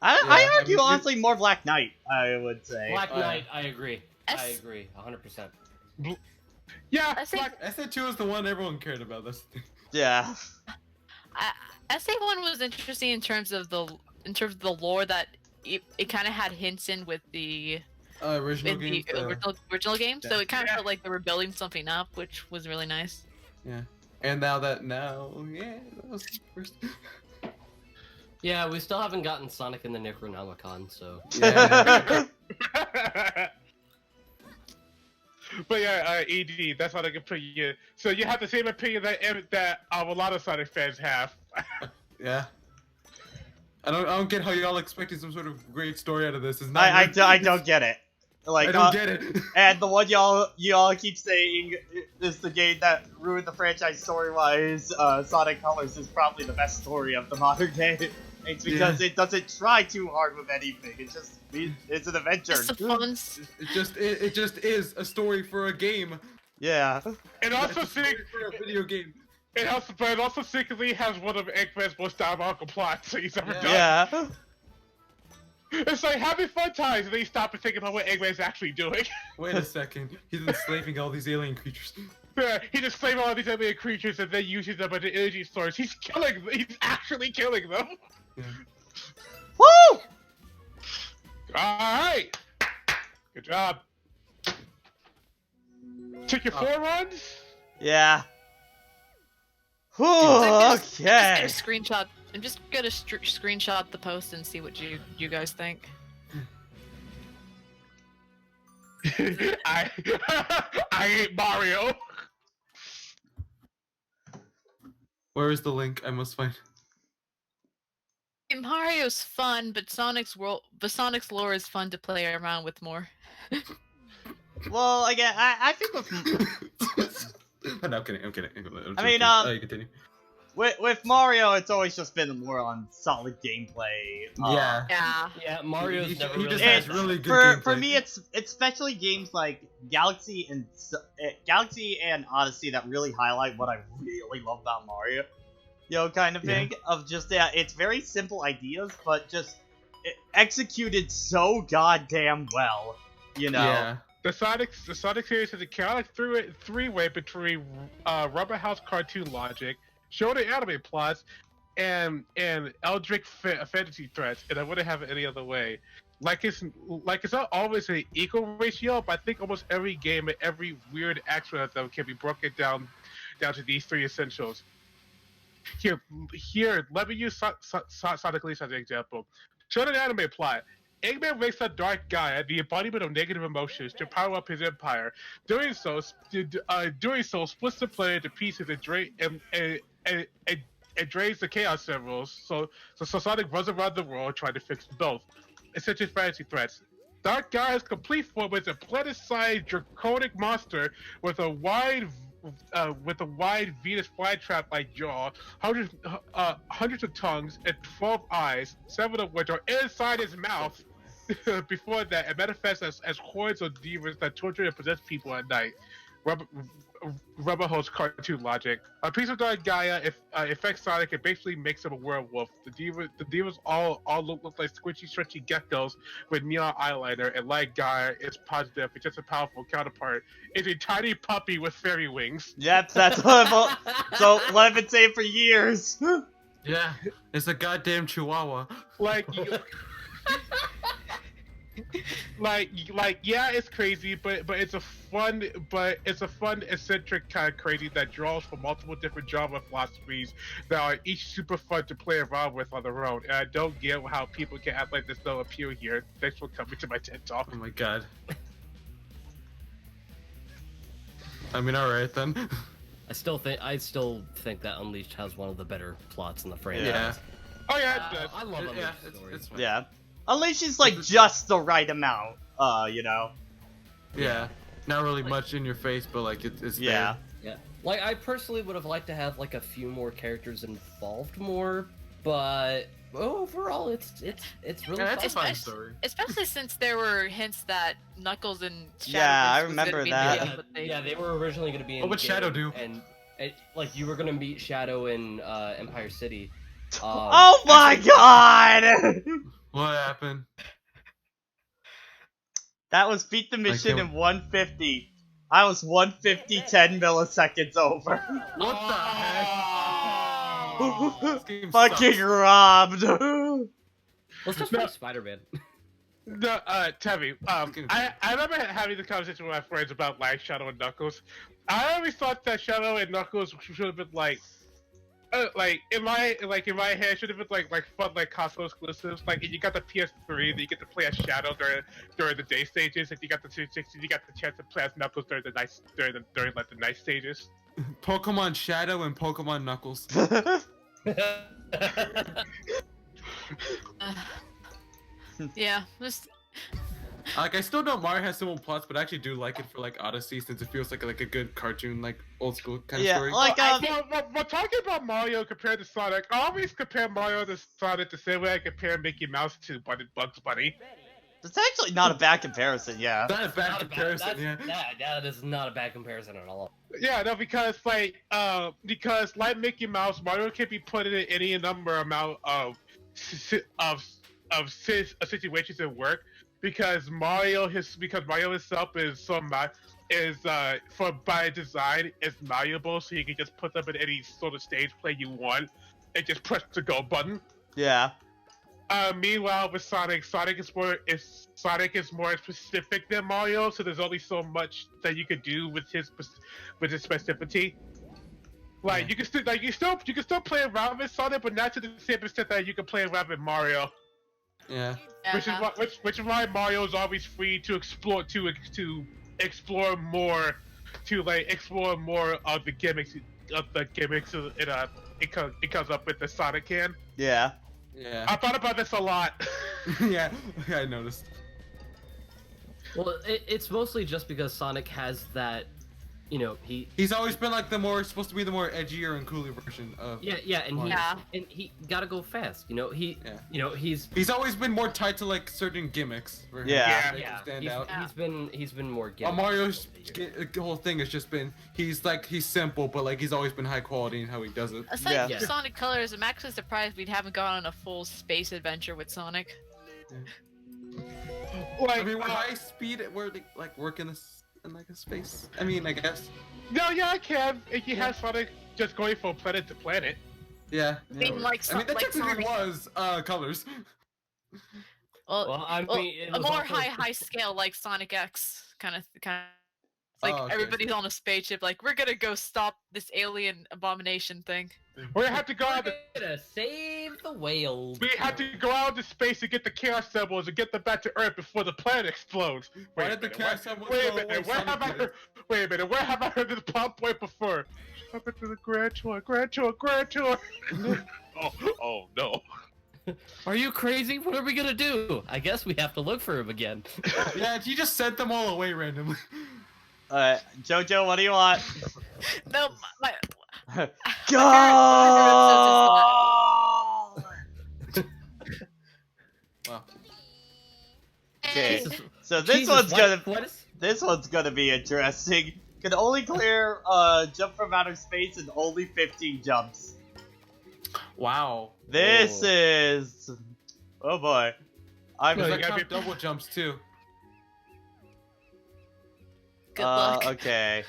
I argue I mean, honestly more Black Knight. I would say. Black Knight, I agree. S- I agree, 100%. Yeah, I think- SA2 is the one everyone cared about. That's the thing. Yeah. SA1 was interesting in terms of the lore that it kind of had hints in with the Original game. original game, so it kind of Yeah. felt like they were building something up, which was really nice. Yeah. And now, that was first. Yeah, we still haven't gotten Sonic and the Necronomicon, so. Yeah. But yeah, ED, that's what I can put you. So you have the same opinion that a lot of Sonic fans have. Yeah. I don't get how y'all expecting some sort of great story out of this. It's not I don't get it. Like I don't get it. And the one y'all keep saying is the game that ruined the franchise story-wise. Sonic Colors is probably the best story of the modern game. It's because it doesn't try too hard with anything. It's an adventure. Just the fun. It just is a story for a game. Yeah. And also, It's a story for a video game. but it also secretly has one of Eggman's most diabolical plots he's ever done. Yeah. It's like having fun times, and then you stop and think about what Eggman's actually doing. Wait a second. He's enslaving all these alien creatures. Yeah, he just claims all these alien creatures and then uses them as an energy source. He's actually killing them. Yeah. Woo! Alright! Good job. Took your 4 runs? Yeah. Whew, I'm just okay. gonna screenshot. I'm just gonna screenshot the post and see what you guys think. I hate Mario. Where is the link? I must find. Mario's fun, but Sonic's lore is fun to play around with more. Well, again, I think with No, I'm kidding. I'm kidding. I mean, you continue. with Mario, it's always just been more on solid gameplay. Yeah. Yeah. Yeah, Mario's He never just really. has really good gameplay. For me, it's especially games like Galaxy and Odyssey that really highlight what I really love about Mario. Kind of thing of just it's very simple ideas, but just executed so goddamn well, you know. Yeah. The Sonic series is a chaotic three-way between Rubber House cartoon logic, shonen anime plots, and eldritch fantasy threats, and I wouldn't have it any other way. It's not always an equal ratio, but I think almost every game and every weird aspect of them can be broken down to these three essentials. Here, let me use Sonic Elise as an example. Shonen anime plot. Eggman wakes up Dark Gaia, the embodiment of negative emotions, to power up his empire. Doing so splits the planet into pieces and drains the Chaos Emeralds. So Sonic runs around the world trying to fix both. Essential fantasy threats. Dark Gaia's complete form is a planet-sized draconic monster with a wide Venus flytrap-like jaw, hundreds of tongues, and 12 eyes, 7 of which are inside his mouth. Before that, it manifests as hordes of demons that torture and possess people at night. Rubber Hose cartoon logic. A piece of Dark Gaia affects Sonic and basically makes him a werewolf. The demons all look like squishy, stretchy geckos with neon eyeliner, and like Gaia is positive, it's just a powerful counterpart. It's a tiny puppy with fairy wings. Yep, that's what I've been saying for years. Yeah. It's a goddamn chihuahua. Yeah, it's crazy, but it's a fun eccentric kind of crazy that draws from multiple different genre philosophies that are each super fun to play around with on their own. And I don't get how people can act like there's no appeal here. Thanks for coming to my TED Talk. Oh my god. I mean, alright then. I still think that Unleashed has one of the better plots in the franchise. Yeah. Oh yeah, it does. I love Unleashed Yeah, stories. it's fine. Yeah. Unleashed is like just the right amount, you know. Yeah. Not really much in your face, but like it's Yeah. Yeah. Like I personally would have liked to have like a few more characters involved more, but overall it's really Yeah, it's a fun. fine story. Especially since there were hints that Knuckles and Shadow Yeah, I was gonna remember be that. together, but they- Yeah, they were originally going to be in What would the Shadow game, do? And like you were going to meet Shadow in Empire City. Oh my god! What happened? That was beat the mission can't- in 150. I was 150 10 milliseconds over. What the heck? This game Fucking sucks. robbed. Let's just play Spider-Man. No, Tevy, I remember having this conversation with my friends about like Shadow and Knuckles. I always thought that Shadow and Knuckles should have been like in my head should have been like fun like console exclusives. Like you got the PS3, that you get to play as Shadow during the day stages, and you got the 360, you got the chance to play as Knuckles during like the night stages. Pokemon Shadow and Pokemon Knuckles. yeah, just Like I still know Mario has similar plots, but I actually do like it for like Odyssey since it feels like a good cartoon, like old school kind of Yeah, story. like Well, talking about Mario compared to Sonic, I always compare Mario to Sonic the same way I compare Mickey Mouse to Bugs Bunny. it's actually not a bad comparison, yeah. Not a bad comparison, yeah. That is not a bad comparison at all. Yeah, no, because like Mickey Mouse, Mario can be put in any number amount of situations at work because Mario himself is by design is malleable, so you can just put them in any sort of stage play you want and just press the go button. Yeah. Meanwhile, with Sonic is more specific than Mario, so there's only so much that you could do with his specificity. Like you can still play around with Sonic, but not to the same extent that you can play around with Mario. Yeah. Which is why Mario is always free to explore more of the gimmicks it comes up with the Sonic can. Yeah. Yeah. I thought about this a lot. Yeah, I noticed. Well, it's mostly just because Sonic has that, you know, He's always been like supposed to be the more edgier and cooler version of. and he gotta go fast. You know, He's always been more tied to like certain gimmicks. Where Yeah. he can stand out. he's been more. Mario's whole thing has just been he's simple, but like he's always been high quality in how he does it. aside Yeah. from Sonic Colors, I'm actually surprised we haven't gone on a full space adventure with Sonic. Like, I mean, we're high speed. We're like working in like a space. I mean, I guess. no, yeah, I can. If you have Sonic just going from planet to planet. Yeah. I mean, like, I mean, that like technically Sonic. was colors. Well, I mean, it a was more also- high scale, like Sonic X, kind of. Like Oh, okay. everybody's on a spaceship, like we're gonna go stop this alien abomination thing. We have to go We're out. gonna save the whales. We have to go out into space and get the chaos symbols and get them back to Earth before the planet explodes. Why Wait a did the minute, chaos symbols Wait a go minute. away? Where have I Sonic heard? Wait a minute. Where have I heard this plot point before? Up into the Grand Tour. Oh no. Are you crazy? What are we gonna do? I guess we have to look for him again. Yeah, he just sent them all away randomly. Jojo, what do you want? No, my Go! Wow. Okay, Jesus- so this Jesus, one's what- gonna this one's gonna be interesting. Can only clear jump from outer space in only 15 jumps. Wow. This Whoa. is oh boy. I'm Because you I gotta count double jumps too. good luck. Okay.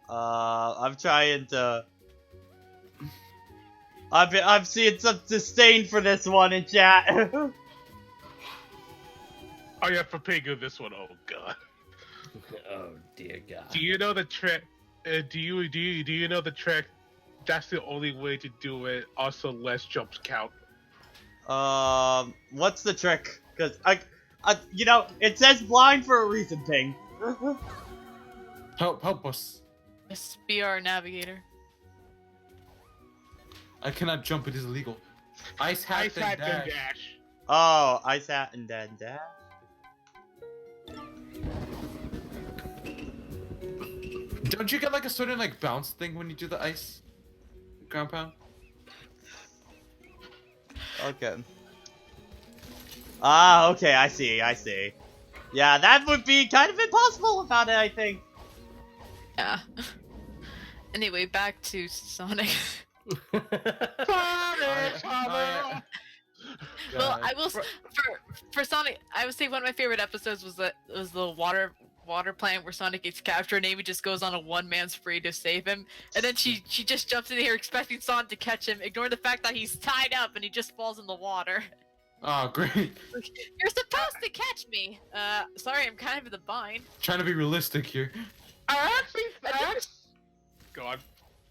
I'm trying to. I'm seeing some disdain for this one in chat. Oh yeah, for Pingu, this one. Oh god. Oh dear God. Do you know the trick? Do you know the trick? That's the only way to do it. Also, less jumps count. What's the trick? Cause you know, it says blind for a reason, Ping. Help us. Just be our navigator. I cannot jump. It is illegal. Ice hat, Ice then hat, then dash. dash. Oh, ice hat and then dash. Don't you get like a certain like bounce thing when you do the ice ground pound? Okay. Ah, okay, I see. Yeah, that would be kind of impossible without it, I think. Yeah. Anyway, back to Sonic. Well, I will for Sonic. I would say one of my favorite episodes was the water plant where Sonic gets captured and Amy just goes on a one-man spree to save him, and then she just jumps in here expecting Sonic to catch him, ignoring the fact that he's tied up and he just falls in the water. Oh, great. You're supposed to catch me. Sorry, I'm kind of in the bind. Trying to be realistic here. I actually go on.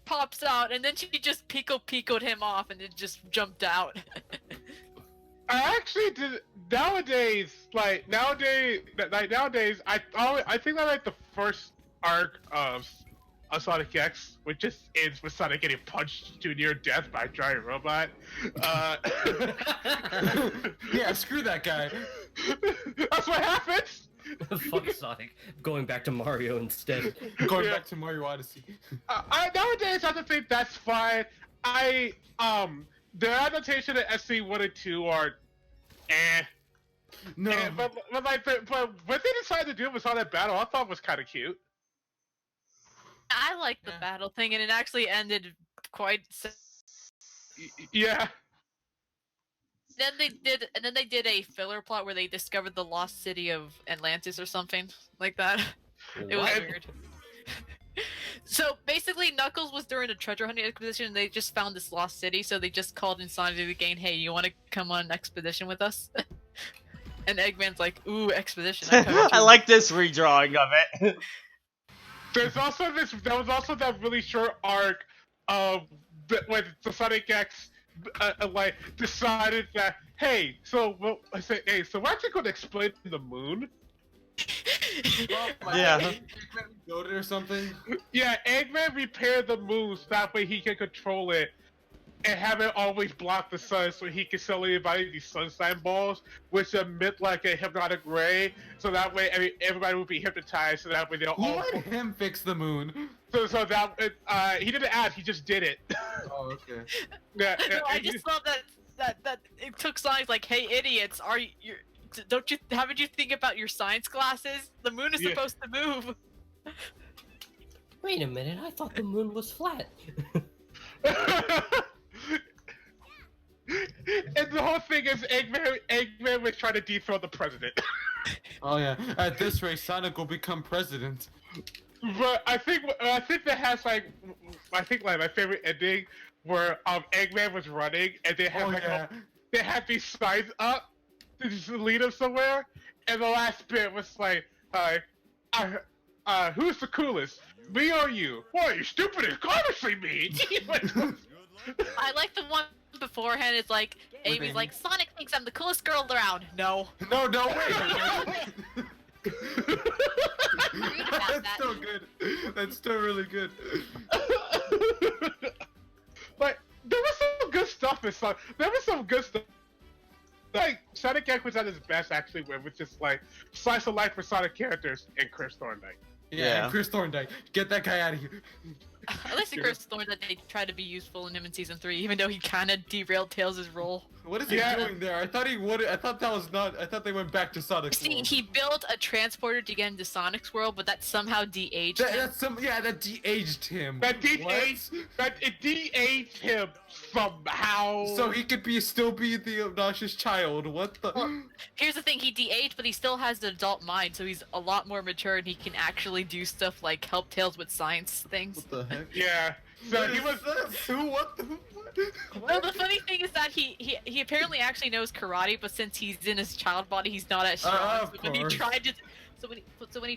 Pops out, and then she just picoed him off, and then just jumped out. I actually did nowadays. I think I like the first arc of Sonic X, which just ends with Sonic getting punched to near death by a giant robot. Yeah, screw that guy. That's what happens. Fuck Sonic. Going back to Mario instead. Going Yeah. back to Mario Odyssey. Nowadays, I don't think that's fine. The adaptation of SC1 and 2 are, No. but what they decided to do with Sonic Battle, I thought was kind of cute. I like the Yeah. battle thing, and it actually ended quite. Yeah. Then they did a filler plot where they discovered the lost city of Atlantis or something like that. It was What? weird. So basically, Knuckles was during a treasure hunting expedition, and they just found this lost city. So they just called in Sonic to the game, "Hey, you want to come on an expedition with us?" And Eggman's like, "Ooh, expedition!" I like this redrawing of it. There was also that really short arc of when the Sonic X decided that so we're actually going to explain the moon. Yeah. Goated or something. Yeah, Eggman repaired the moon so that way he can control it and have it always block the sun so he can sell anybody these sunshine balls, which emit like a hypnotic ray, so that way everybody will be hypnotized, so that way they'll Who all. let him fix the moon? So that he didn't ask, he just did it. Oh, okay. Yeah, No, I and just love that it took Sonic's like, "Hey, idiots, haven't you think about your science classes? The moon is Yeah. supposed to move." Wait a minute, I thought the moon was flat. And the whole thing is Eggman was trying to dethrone the president. Oh yeah. At this rate, Sonic will become president. But I think that has like my favorite ending where Eggman was running and they have they have these signs up to just lead him somewhere, and the last bit was like, who's the coolest? Me or you? Why, you stupid? It's obviously me. I like the one beforehand. It's like Amy's like, Sonic thinks I'm the coolest girl around. No. No, wait. Read about That's that. still good. That's still really good. Like, there was some good stuff in Sonic. There was some good stuff. Like, Sonic X was at his best, actually, where it was just like slice of life for Sonic characters and Chris Thorndyke. Yeah, and Chris Thorndyke. Get that guy out of here. At least in Chris Thorndyke, they tried to be useful in him in season 3, even though he kind of derailed Tails' role. What is he doing there? I thought he would. I thought that was not. I thought they went back to Sonic's See, world. he built a transporter to get into Sonic's world, but that somehow de-aged him. That de-aged him. That it de-aged him somehow. So he could still be the obnoxious child. What the? Well, here's the thing, he de-aged, but he still has an adult mind, so he's a lot more mature and he can actually do stuff like help Tails with science things. What the heck? Yeah. So he was. What the? Well, the funny thing is that he apparently actually knows karate, but since he's in his child body, he's not as strong. Of So when he course.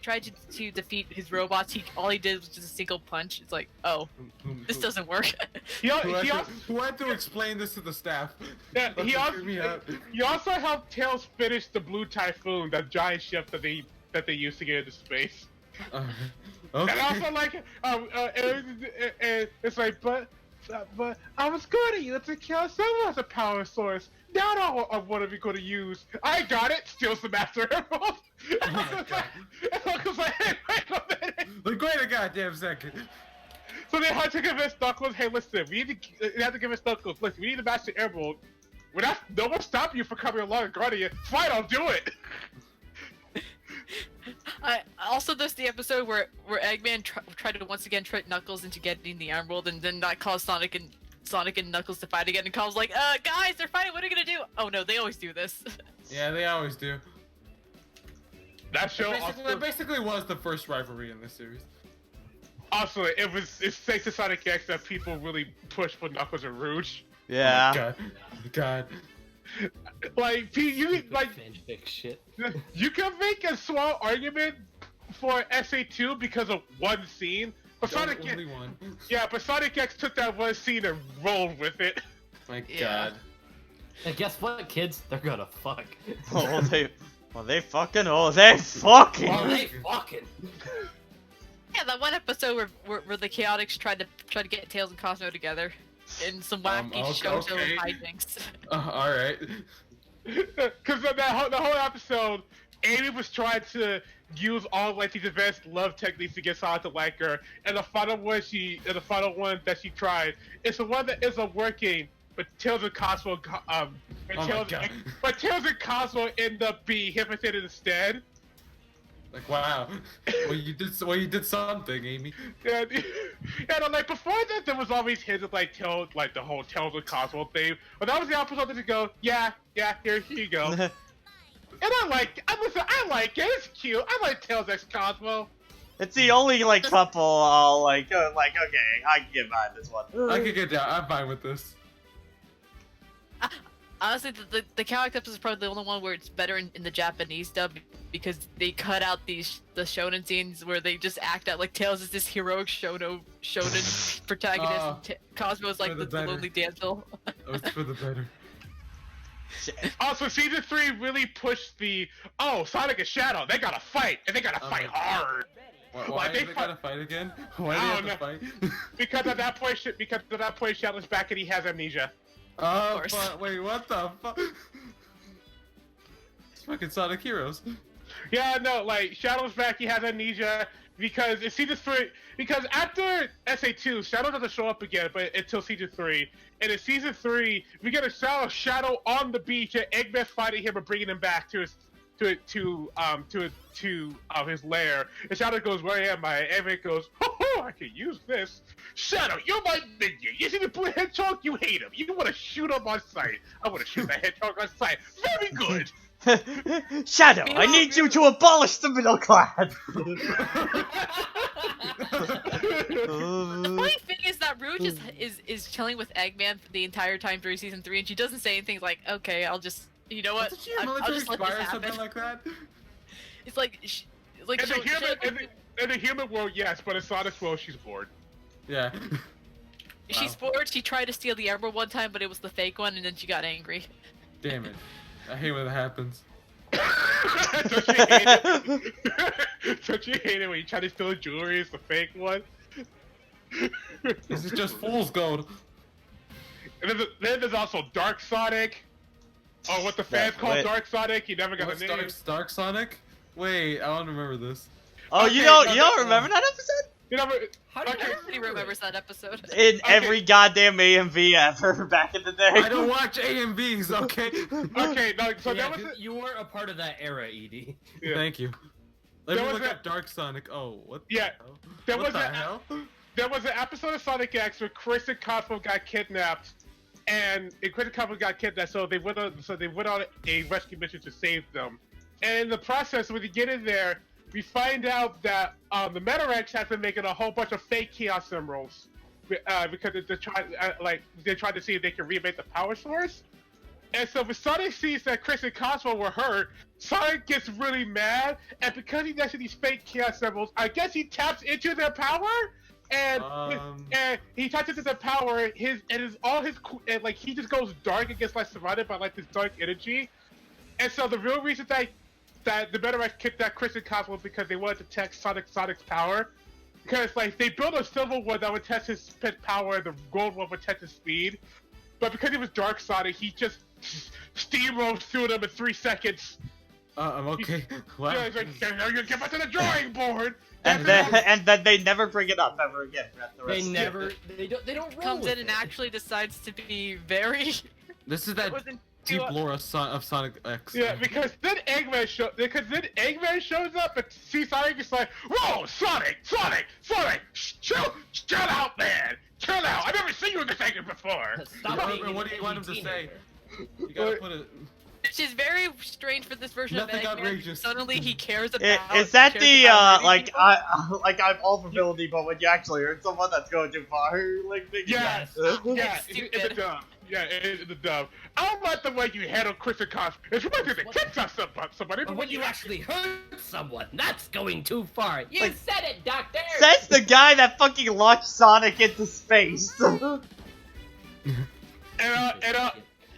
tried to defeat his robots, all he did was just a single punch. It's like, oh, this doesn't work. He Who had to explain this to the staff? Yeah, he Hear me out. also helped Tails finish the Blue Typhoon, that giant ship that they used to get into space. Okay. And also like, it's like, but I was going to use to kill someone as a power source. Now what are we going to use? I got it. Steals the Master Emerald. Oh my God. Knuckles like, hey, wait a minute. Like, wait a goddamn second. So they had to convince Knuckles, hey, listen, we have to convince Knuckles, listen, we need the Master Emerald. No one's stopping you from coming along and guarding you. Fine, I'll do it. Also, there's the episode where Eggman tried to once again trick Knuckles into getting the Emerald, and then that caused Sonic and Knuckles to fight again. And Knuckles like, guys, they're fighting. What are you gonna do? Oh no, they always do this. Yeah, they always do. That show That basically was the first rivalry in this series. Also, it's thanks to Sonic X that people really push for Knuckles and Rouge. Yeah. God. Like, you fanfic shit. you can make a small argument for SA2 because of one scene, but Sonic X, Only one. yeah, but Sonic X took that one scene and rolled with it. My Yeah. God. And guess what, kids? They're gonna fuck. They fucking. Oh, they fucking. Yeah, that one episode where the Chaotix tried to get Tails and Cosmo together in some wacky shoujo okay. hijinks. All right. Because the whole episode, Amy was trying to use all like these advanced love techniques to get Sonic to like her, and the final one that she tried is the one that isn't working. But Tails and Cosmo, but Tails and Cosmo end up being hypnotizated instead. Like, wow. Well, you did something, Amy. And like before that, there was always hints of like Tails, like the whole Tails and Cosmo thing. But that was the episode that you go, yeah, here you go. And I like it. It's cute. I like Tails x Cosmo. It's the only like couple I'll like okay, I can get behind this one. I can get down. I'm fine with this. Honestly, the Chaotix episode is probably the only one where it's better in the Japanese dub because they cut out the shonen scenes where they just act out like Tails is this heroic shonen protagonist. And Cosmo is like for the the better. lonely damsel. It's for the better. Also, season 3 really pushed the Sonic and Shadow. They gotta fight, and they gotta fight hard. Why they do they gotta fight again? Why do I they don't have to fight? Because at that point, Shadow's back and he has amnesia. Oh, course. but wait, what the fuck? It's fucking Sonic Heroes. Yeah, no, like Shadow's back. He has amnesia because in season 3. Because after SA2, Shadow doesn't show up again, but until season 3. And in season 3, we get a Shadow on the beach, and Eggman's fighting him and bringing him back to his lair. And Shadow goes, "Where am I?" And Eggman goes, "Oh, I can use this." Shadow, you're my minion. You see the blue hedgehog? You hate him. You want to shoot him on sight. I want to shoot that hedgehog on sight. Very good. Shadow, I need you to abolish the middle class. The funny thing is that Rue just is chilling with Eggman the entire time during season 3, and she doesn't say anything. Like, okay, I'll just, you know what? Wasn't she a I'll military just let this spy or happen. something like that? It's like, like In the human world, yes, but in Sonic's world, she's bored. Yeah. she's bored. She tried to steal the Emerald one time, but it was the fake one, and then she got angry. Damn it. I hate when that happens. Don't you hate it when you try to steal jewelry? It's the fake one. This is just fool's gold. And then there's also Dark Sonic. Oh, what the fans call Dark Sonic. He never got What's a name. Dark Sonic? Wait, I don't remember this. Oh, Okay, you no, don't remember that episode? You never. How do you Okay. Everybody remembers that episode. In every goddamn AMV ever back in the day. I don't watch AMVs, okay? Okay, no, so yeah, that was you weren't a part of that era, Edie. Yeah. Thank you. Let There me was look a- at Dark Sonic. Oh, what the Yeah, hell? there What was the a- hell? There was an episode of Sonic X where Chris and Cosmo got kidnapped, and Chris and Cosmo got kidnapped. So they went on a rescue mission to save them. And in the process, when you get in there, we find out that the Metarex has been making a whole bunch of fake Chaos Emeralds because they're trying to see if they can remake the power source. And so when Sonic sees that Chris and Cosmo were hurt, Sonic gets really mad, and because he does these fake Chaos Emeralds, I guess he taps into their power. And he taps into their power. He just goes dark and gets like surrounded by like this dark energy. And so the real reason that the Metarex kicked out Chris and Cosmo was because they wanted to test Sonic's power. Because like they built a silver one that would test his power, and the gold one would test his speed. But because he was Dark Sonic, he just steamrolled through them in 3 seconds. I'm okay. Wow. Yeah, he's like, "You get back to the drawing board." And then they never bring it up ever again. They never. They don't roll Comes with in and it. actually decides to be very. This is that wasn't deep too- lore of Sonic X. Yeah, because then Eggman shows up and sees Sonic. It's like, "Whoa, Sonic! Chill out, man! Chill out! I've never seen you in this angry before." Stop being What do you an want him to edgy say? teenager. You gotta put it. She's very strange for this version Nothing of Eggman. outrageous. Suddenly he cares about. Is that cares the about hurting like people. I'm all ability, but when you actually hurt someone, that's going too far? Like Yeah, Yes. yeah, It's it's the stupid. dub. Yeah, it's the dub. I don't like the way you handle Chris and Cosmo. It's reminds me of the kids or somebody. But when you actually hurt someone, that's going too far. You Like- said it, Doctor. Says the guy that fucking launched Sonic into space.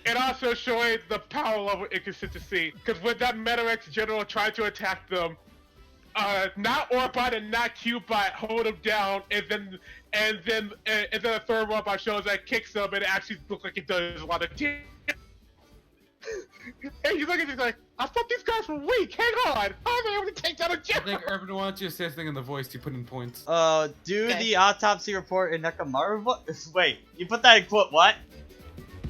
And also showing the power level inconsistency. Because when that Metarex general tried to attack them, not Orbot and not Cubot hold him down, and then a third robot shows that kicks him, and it actually looks like it does a lot of damage. And he's looking at like, "I thought these guys were weak. Hang on, how are they able to take down a I think general?" Urban wants you to say something in the voice you put in points. Do Okay. the autopsy report in Nekomaru voice. Wait, you put that in quote what?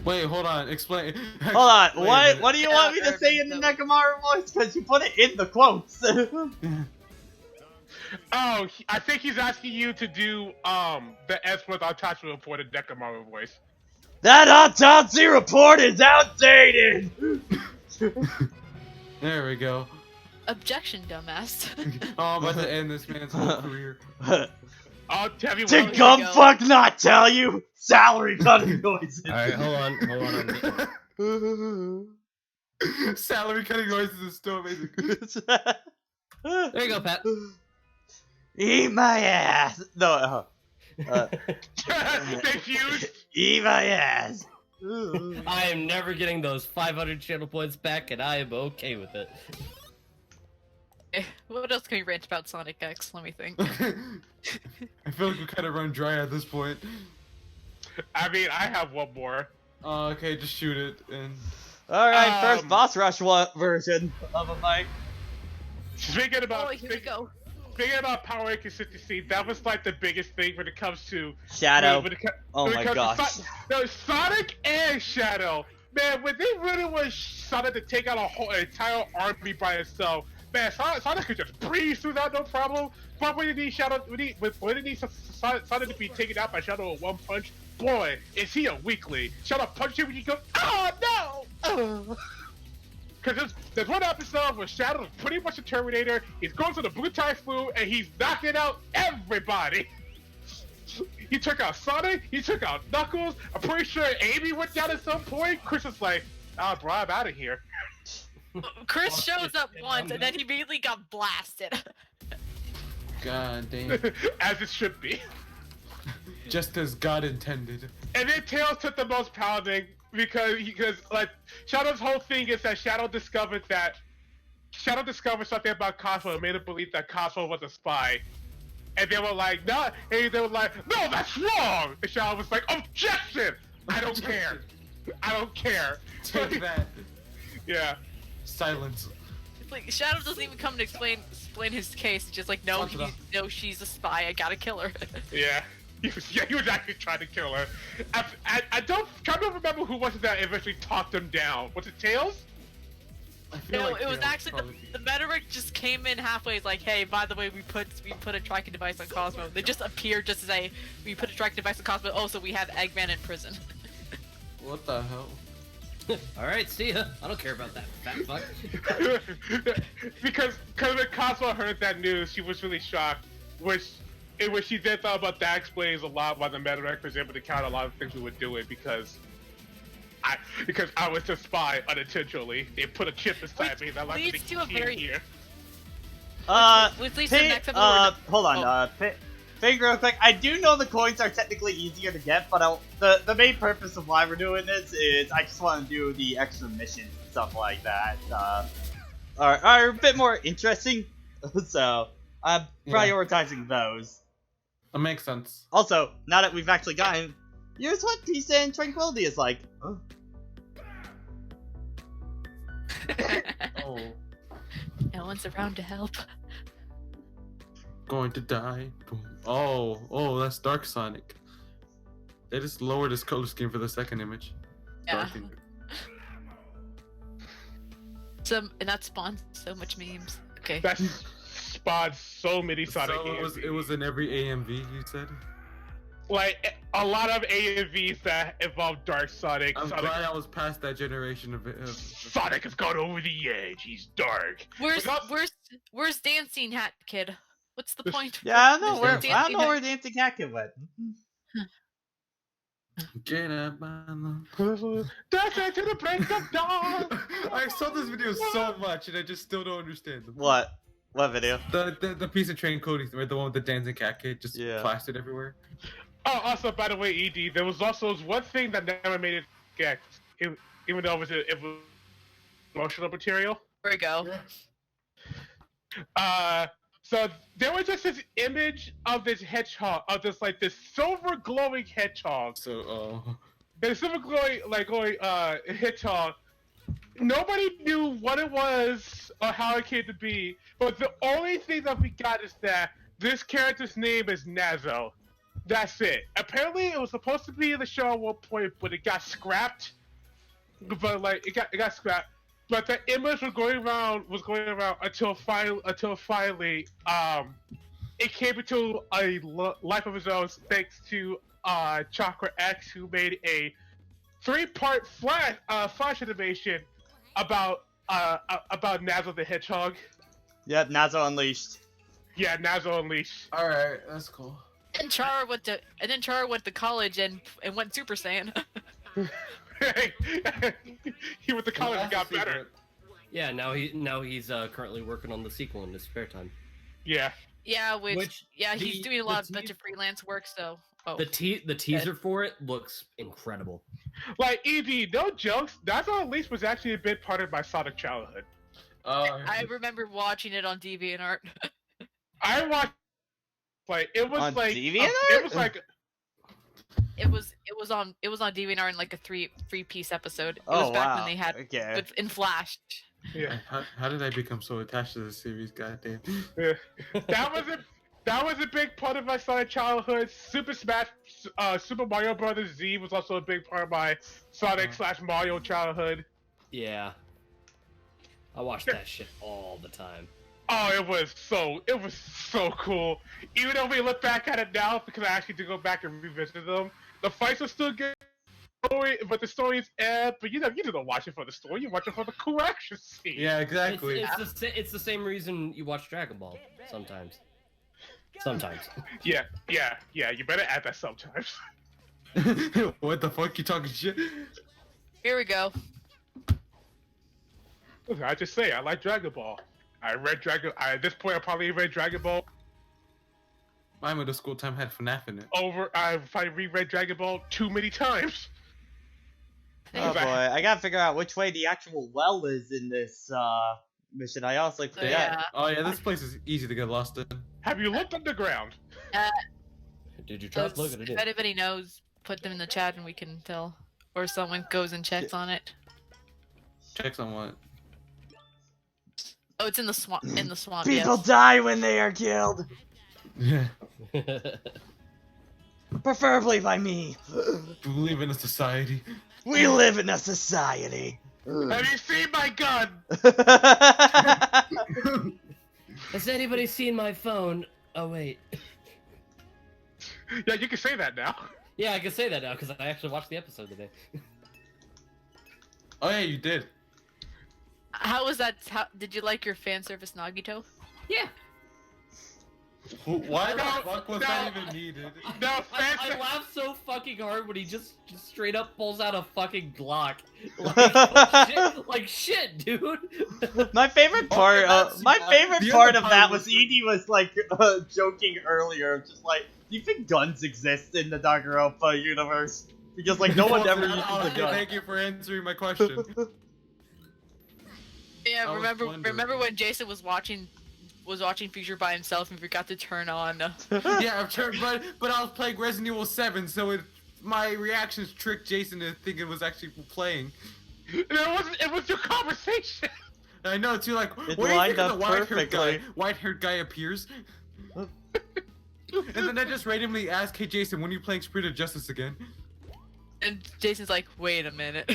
Wait, hold on. Explain. Hold on. Wait a minute. What do you want me to say in the Nekomaru voice? Because you put it in the quotes. Oh, I think he's asking you to do the S-word autopsy report in Dekamara voice. That autopsy report is outdated. There we go. Objection, dumbass. Oh, I'm about to end this man's whole career. I'll tell you Did what. go. Gumfuck not tell you? Salary cutting noises. Alright, hold on. Salary cutting noises is still amazing. There you go, Pat. Eat my ass. No. They fused. Eat my ass. I am never getting those 500 channel points back, and I am okay with it. What else can we rant about Sonic X? Let me think. I feel like we kind of run dry at this point. I mean, I have one more. Okay, just shoot it and. Alright, first boss rush version of a mic. Speaking about Oh, here we go. speaking about power inconsistency, that was like the biggest thing when it comes to Shadow. when it co- Oh when it my comes to gosh. No, Sonic and Shadow Man, when they really was Sonic to take out a whole entire army by itself, man, Sonic could just breeze through that no problem. But when you need Shadow, when you need Sonic to be taken out by Shadow with one punch, boy, is he a weakling. Shadow punch him when you go, oh no! Because there's one episode where Shadow is pretty much a Terminator. He's going to the Blue Typhoon and he's knocking out everybody. He took out Sonic, he took out Knuckles. I'm pretty sure Amy went down at some point. Chris was like, bro, I'm out of here. Chris shows up once and then he immediately got blasted. God damn. As it should be. Just as God intended. And then Tails took the most pounding because like Shadow's whole thing is that Shadow discovered something about Cosmo and made him believe that Cosmo was a spy. And they were like, no, and they were like, no, that's wrong. And Shadow was like, objection! I don't care. I don't care. Take that. Yeah. Silence. It's like Shadow doesn't even come to explain his case. It's just like, no, she's a spy. I gotta kill her. Yeah. He was actually trying to kill her. I don't remember who was it that eventually talked him down. Was it Tails? No, it was actually the Metric just came in halfway. It's like, hey, by the way, we put a tracking device on Cosmo. They just appeared just to say we put a tracking device on Cosmo. Oh, so we have Eggman in prison. What the hell? Alright, see ya. I don't care about that fat fuck. because when Cosmo heard that news, she was really shocked. Which she then thought about that explains a lot why the Metric was able to count a lot of things we were doing because I was a spy unintentionally. They put a chip inside me that allowed me to to a key very here. Which leads to the next episode. Hold on, Pig, real quick. I do know the coins are technically easier to get, but the main purpose of why we're doing this is I just want to do the extra missions and stuff like that. Are a bit more interesting, so I'm prioritizing those. That makes sense. Also, now that we've actually gotten, here's what peace and tranquility is like. Oh. No one's around to help. Going to die. Oh, that's Dark Sonic. They just lowered his color scheme for the second image. Yeah. Darkened. And that spawns so much memes. Okay. That spawned so many Sonic So it was in every AMV, you said? Like, a lot of AMVs that involve Dark Sonic. I'm glad I was past that generation of Sonic has gone over the edge. He's dark. Where's Dancing Hat Kid? What's the point? Yeah, I don't know where Dancing Cat Kid went. Get up on That's it to the break of dawn. I saw this video so much and I just still don't understand them. What? What video? The piece of train coding, right? The one with the dancing cat kid just plastered everywhere. Oh, also, by the way, ED, there was also one thing that never made it get, even though it was promotional material. There we go. So there was just this image of this hedgehog, of this silver glowing hedgehog. The silver glowing hedgehog. Nobody knew what it was or how it came to be, but the only thing that we got is that this character's name is Nazo. That's it. Apparently, it was supposed to be in the show at one point, but it got scrapped. But it got scrapped. But the image was going around until finally, it came into a life of its own thanks to Chakra X, who made a 3-part flash animation about Nazo the Hedgehog. Yep, Nazo Unleashed. Yeah, Nazo Unleashed. All right, that's cool. And Chara went to college and went Super Saiyan. He went to college and got better. Yeah, now he's currently working on the sequel in his spare time. Yeah. Yeah, he's doing a bunch of freelance work. So the teaser for it looks incredible. Like ED, no jokes. Nazo Unleashed was actually a big part of my Sonic childhood. I remember watching it on DeviantArt. I watched. It was on like DeviantArt? It was like it was on DeviantArt in like a three-piece episode. It was back when they had in Flash. Yeah. How did I become so attached to the series? Goddamn. That was it. That was a big part of my Sonic childhood. Super Mario Brothers Z was also a big part of my Sonic/Mario childhood. Yeah. I watched that shit all the time. Oh, it was so cool. Even though we look back at it now, because I actually did go back and revisit them, the fights were still good. But the story's but you don't watch it for the story. You watch it for the cool action scene. Yeah, exactly. It's the same reason you watch Dragon Ball sometimes. Sometimes. Yeah. You better add that sometimes. What the fuck? You talking shit? Here we go. I just say I like Dragon Ball. At this point, I probably read Dragon Ball. My middle school time had FNAF in it. I've probably reread Dragon Ball too many times. Oh boy, I gotta figure out which way the actual well is in this mission. I honestly forget. Yeah. Oh yeah, this place is easy to get lost in. Have you looked underground? Did you try to look at If it? anybody knows, put them in the chat and we can tell. Or someone goes and checks on it. Checks on what? Oh, it's in the swamp. In the swamp. People Yes. die when they are killed, Yeah. preferably by me. Believe in a society. We live in a society. Have you seen my gun? Has anybody seen my phone? Oh wait. Yeah, you can say that now. Yeah, I can say that now because I actually watched the episode today. Oh yeah, you did. How was that? Did you like your fan service Nagito? Yeah. Why the No, fuck was no. that even needed? No, I laughed so fucking hard when he just straight up pulls out a fucking Glock. Like shit, dude. My favorite part, that's- my favorite the part other of part that was was Edie was like joking earlier, just like, do you think guns exist in the Danganronpa universe? Because like no one ever uses a Okay, gun. thank you for answering my question. Yeah, I was wondering. remember when Jason was watching Future by himself and forgot to turn on. Yeah, but I was playing Resident Evil 7, so my reactions tricked Jason into thinking it was actually playing. It was your conversation. And I know too, like, It where do you lined think up the perfectly. white-haired guy appears? And then I just randomly ask, "Hey Jason, when are you playing Spirit of Justice again?" And Jason's like, wait a minute.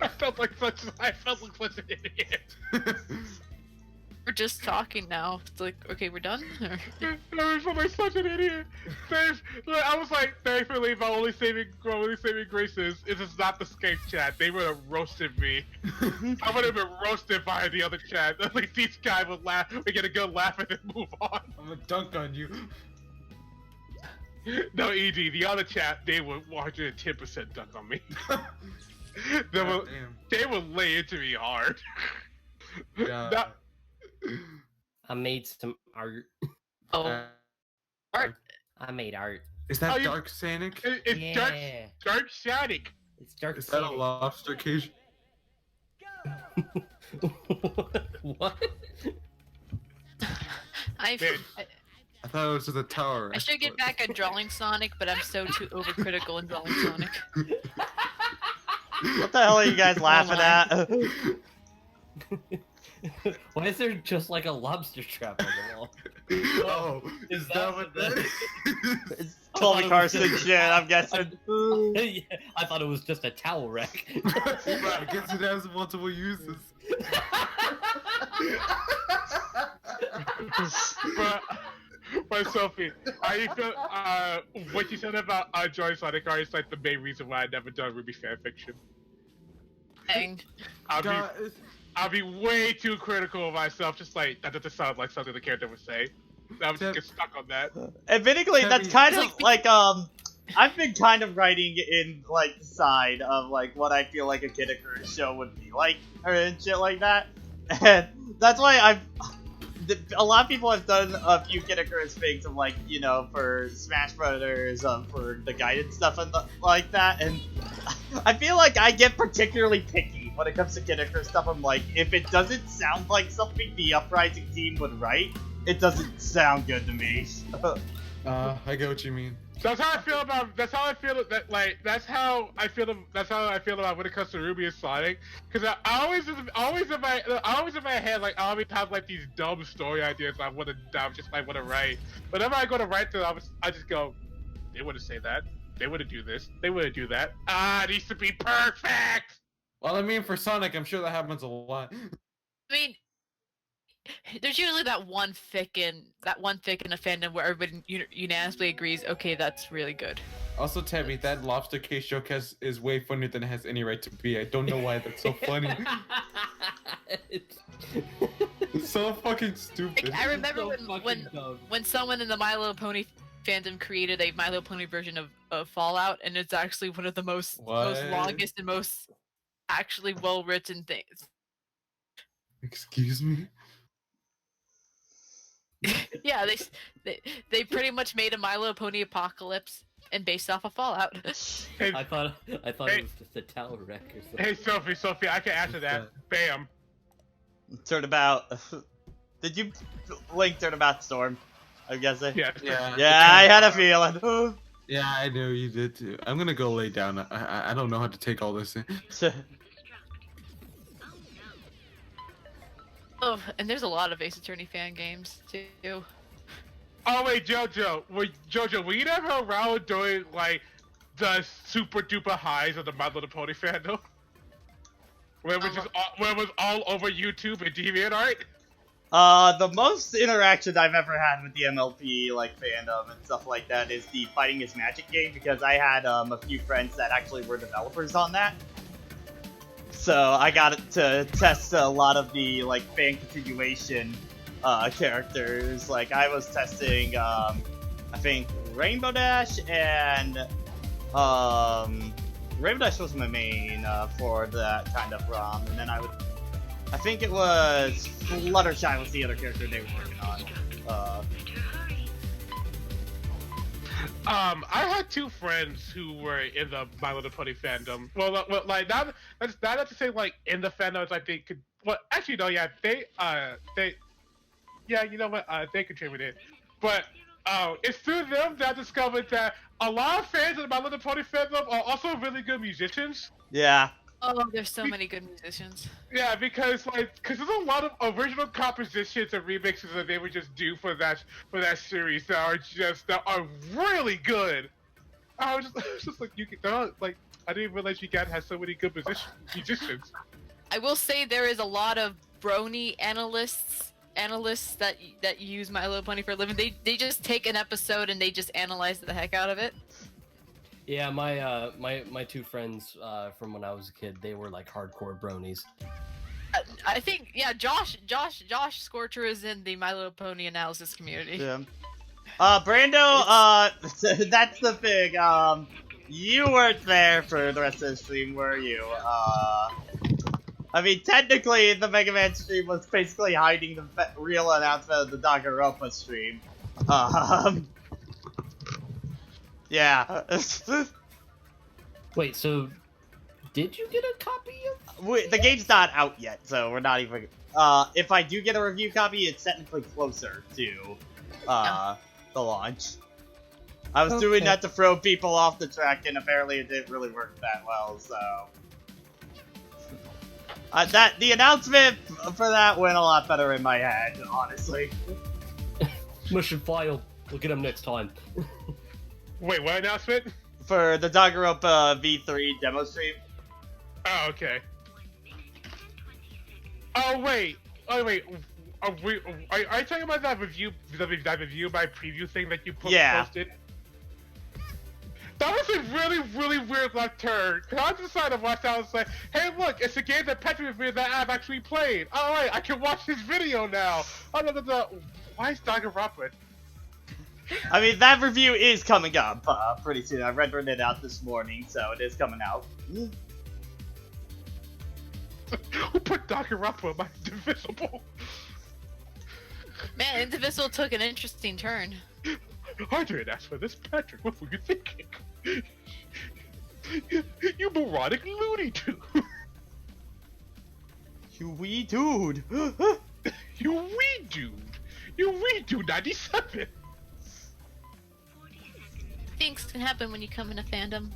I felt like such an idiot. We're just talking now. It's like, okay, we're done? Or- I felt like such an idiot. I was like, thankfully, my only saving grace is it's not the Skype chat. They would have roasted me. I would have been roasted by the other chat. At least these guys would laugh. We get a good laugh and then move on. I'm gonna dunk on you. No, ED, the other chat, they would 110% dunk on me. God They would lay into me hard. damn. That- I made some art. Oh, art. I made art. Is that Oh, you- Dark Sonic? It's Yeah. Dark Sonic. It's dark. Is that a Sonic. lobster cage? What? I Man. I thought it was just a tower. should get back at drawing Sonic, but I'm so too overcritical in drawing Sonic. What the hell are you guys laughing at? Why is there just like a lobster trap on the wall? Oh, Is is that that what that is? It's Chloe Carson shit, I'm guessing. Yeah, I thought it was just a towel rack. I guess it has multiple uses. But Sophie, how you feel? What you said about drawing Sonic art is like the main reason why I never done Ruby fanfiction. Dang. I'll be way too critical of myself. Just like that doesn't sound like something the character would say. I would just get stuck on that. Admittingly, that's Kevin- kind of like, I've been kind of writing in, like, the side of, like, what I feel like a Kid Icarus show would be like, or and shit like that. And that's why a lot of people have done a few Kid Icarus things of, like, you know, for Smash Brothers, for the guided stuff and like that, and I feel like I get particularly picky when it comes to Kid Icarus stuff. I'm like, if it doesn't sound like something the Uprising team would write, it doesn't sound good to me. I get what you mean. That's how I feel about. That's how I feel. That like. That's how I feel. That's how I feel about when it comes to Ruby and Sonic. Because I always in my head, like I always have like these dumb story ideas I just want to write. Whenever I go to write them, I just go, they wouldn't say that. They wouldn't do this. They wouldn't do that. It needs to be perfect. Well, I mean, for Sonic, I'm sure that happens a lot. I mean, there's usually that one fic in a fandom where everybody unanimously agrees, okay, that's really good. Also, Tabby, that lobster case joke is way funnier than it has any right to be. I don't know why that's so funny. It's so fucking stupid. Like, I remember So when someone in the My Little Pony fandom created a My Little Pony version of Fallout, and it's actually one of the most longest and most actually well written things. Excuse me? Yeah, they pretty much made a My Little Pony apocalypse and based off of Fallout. Hey, I thought Hey. it was just a tower wreck or something. hey, Sophie, I can answer that. Bam. Turnabout. Did you link Turnabout Storm? I'm guessing. Yeah. Yeah, I had a feeling. Yeah, I knew you did too. I'm gonna go lay down. I don't know how to take all this in. Oh, and there's a lot of Ace Attorney fan games too. Oh wait, Jojo, were you never around during like the super duper highs of the My Little Pony fandom? Where it was all over YouTube and DeviantArt? The most interaction I've ever had with the MLP like fandom and stuff like that is the Fighting is Magic game, because I had a few friends that actually were developers on that. So I got to test a lot of the like fan continuation characters. Like I was testing I think Rainbow Dash and Rainbow Dash was my main for that kind of ROM, and then I think it was Fluttershy was the other character they were working on. I had two friends who were in the My Little Pony fandom. Well, like that's not to say like in the fandom, it's like they could. Well, actually, no, yeah, yeah, you know what, they contributed, but it's through them that I discovered that a lot of fans of the My Little Pony fandom are also really good musicians. Yeah. Oh, there's so many good musicians. Yeah, because there's a lot of original compositions and remixes that they would just do for that series that are really good. I was just like, I didn't realize you guys had so many good musicians. I will say there is a lot of brony analysts that use My Little Pony for a living. They just take an episode and they just analyze the heck out of it. Yeah, my two friends from when I was a kid, they were like hardcore bronies. I think Josh Scorcher is in the My Little Pony analysis community. Yeah. Brando, that's the thing. You weren't there for the rest of the stream, were you? I mean, technically, the Mega Man stream was basically hiding the real announcement of the Danganronpa stream. Yeah. Wait, so did you get a copy of? The game's not out yet, so we're not even. If I do get a review copy, it's technically closer to the launch. I was doing that to throw people off the track, and apparently it didn't really work that well. So the announcement for that went a lot better in my head, honestly. Mission filed. We'll get them next time. Wait, what announcement? For the Danganronpa V3 demo stream. Oh, okay. Oh wait. Are you talking about that review by preview thing that you posted? That was a really, really weird left turn. Cause I decided to watch that and say, hey look, it's a game that Patrick reviewed that I've actually played. Alright, I can watch this video now. Why is Danganronpa? I mean, that review is coming up pretty soon. I rendered it out this morning, so it is coming out. Who put Danganronpa in my Indivisible? Man, Indivisible took an interesting turn. I didn't ask for this, Patrick. What were you thinking? You moronic Looney Tune. You wee dude. You wee dude. 97. things can happen when you come in a fandom.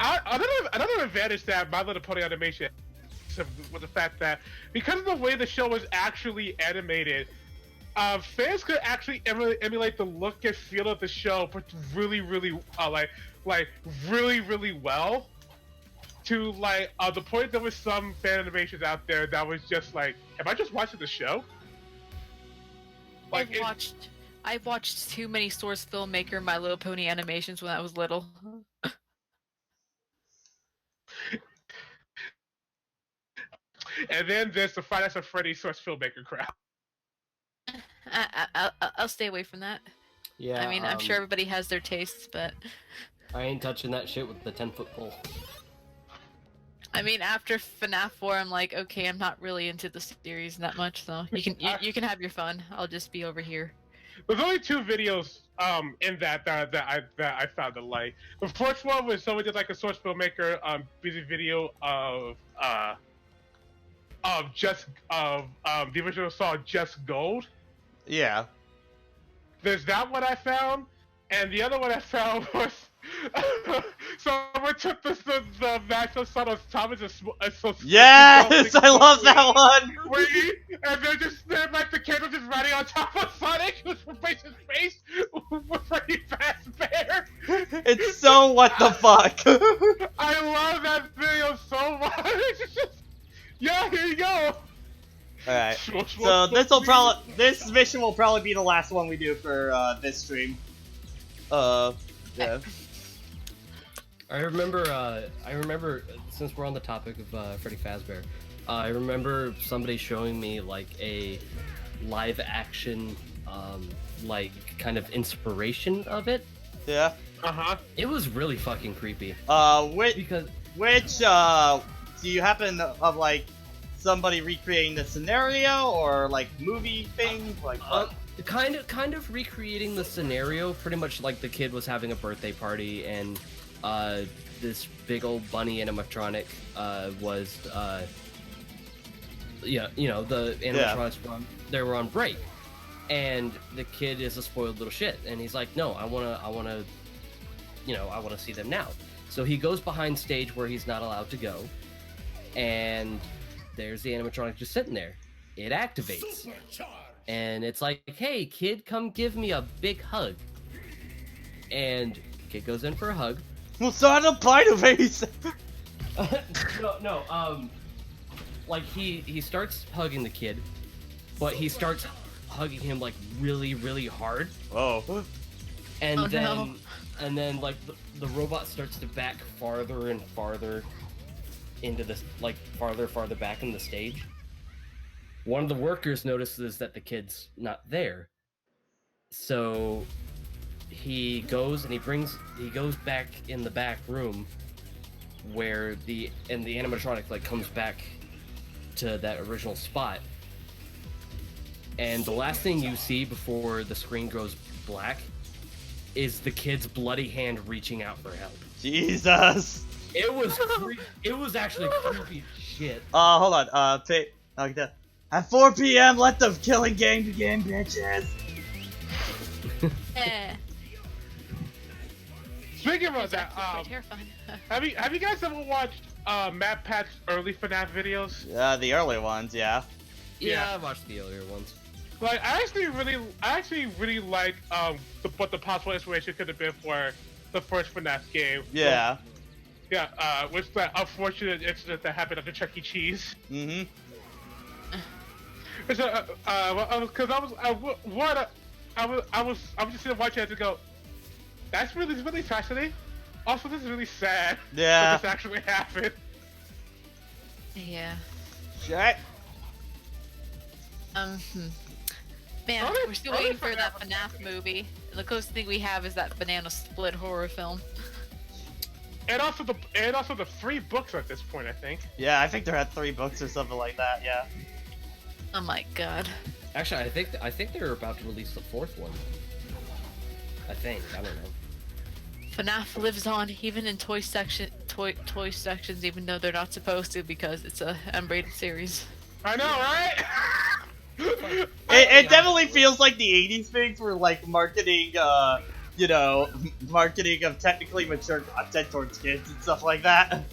Another advantage that My Little Pony animation was the fact that because of the way the show was actually animated, fans could actually emulate the look and feel of the show, but really, really, really well. To the point there was some fan animations out there that was just like, am I just watching the show? I watched too many Source Filmmaker My Little Pony animations when I was little. And then there's the Five Nights at Freddy's Source Filmmaker crowd. I'll stay away from that. Yeah. I mean, I'm sure everybody has their tastes, but I ain't touching that shit with the 10-foot pole. I mean, after FNAF 4, I'm like, okay, I'm not really into the series that much, so you can have your fun. I'll just be over here. There's only 2 videos in that I found to like. The first one was someone did like a Source Filmmaker music video of the original song Just Gold. Yeah. There's that one I found, and the other one I found was someone took the Maxwell song of Thomas and Yes, I love that one. And they're like the candle just riding on top of Sonic, who's replaced his face with Freddy Fazbear. It's so what the fuck. I love that video so much. It's just, yeah, here you go. Alright, so this mission will probably be the last one we do for this stream. Yeah. I remember, since we're on the topic of Freddy Fazbear, I remember somebody showing me like a live action, like kind of inspiration of it. Yeah. It was really fucking creepy. Which do you happen of like somebody recreating the scenario or like movie thing? Like what? Kind of recreating the scenario. Pretty much like the kid was having a birthday party and this big old bunny animatronic was the animatronics were on break, and the kid is a spoiled little shit, and he's like, no, I wanna see them now. So he goes behind stage where he's not allowed to go, and there's the animatronic just sitting there. It activates. And it's like, hey, kid, come give me a big hug. And kid goes in for a hug. Well, so I don't bite of face. Like he starts hugging the kid, but he starts hugging him like really, really hard. Oh. And no. then like the robot starts to back farther and farther into this, like farther back in the stage. One of the workers notices that the kid's not there, so he goes back in the back room where the animatronic like comes back to that original spot, and the last thing you see before the screen goes black is the kid's bloody hand reaching out for help. Jesus. It was actually creepy as shit. Hold on. Okay. At 4 p.m., let the killing game begin, bitches. Yeah. Speaking of that, Terrifying. have you guys ever watched Matt Pat's early FNAF videos? The early ones, yeah. Yeah, I watched the earlier ones. Like, I actually really like what the possible inspiration could have been for the first FNAF game. Yeah. Which that unfortunate incident that happened at the Chuck E. Cheese. Mm-hmm. Because I was just sitting watching it to go, that's really fascinating. Also, this is really sad. Yeah. That this actually happened. Yeah. Shit. Man, we're still waiting for that FNAF movie. The closest thing we have is that Banana Split horror film. And also the 3 books at this point, I think. Yeah, I think there had 3 books or something like that. Yeah. Oh my god. Actually, I think they're about to release the 4th one. I don't know. FNAF lives on even in toy sections, even though they're not supposed to because it's a M-rated series. I know, right? it definitely feels like the 80s things were like marketing, marketing of technically mature content towards kids and stuff like that.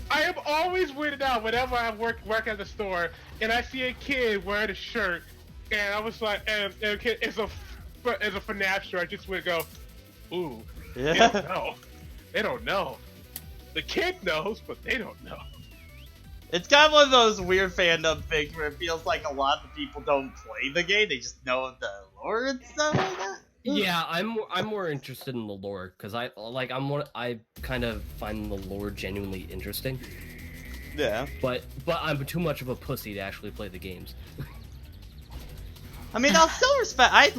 I am always weirded out whenever I work at the store and I see a kid wearing a shirt, and I was like, and a kid is a FNAF shirt. I just would go, ooh, they don't know. They don't know. The kid knows, but they don't know. It's kind of one of those weird fandom things where it feels like a lot of people don't play the game; they just know the lore and stuff like that. Yeah, I'm more interested in the lore because I kind of find the lore genuinely interesting. Yeah. But I'm too much of a pussy to actually play the games. I mean, I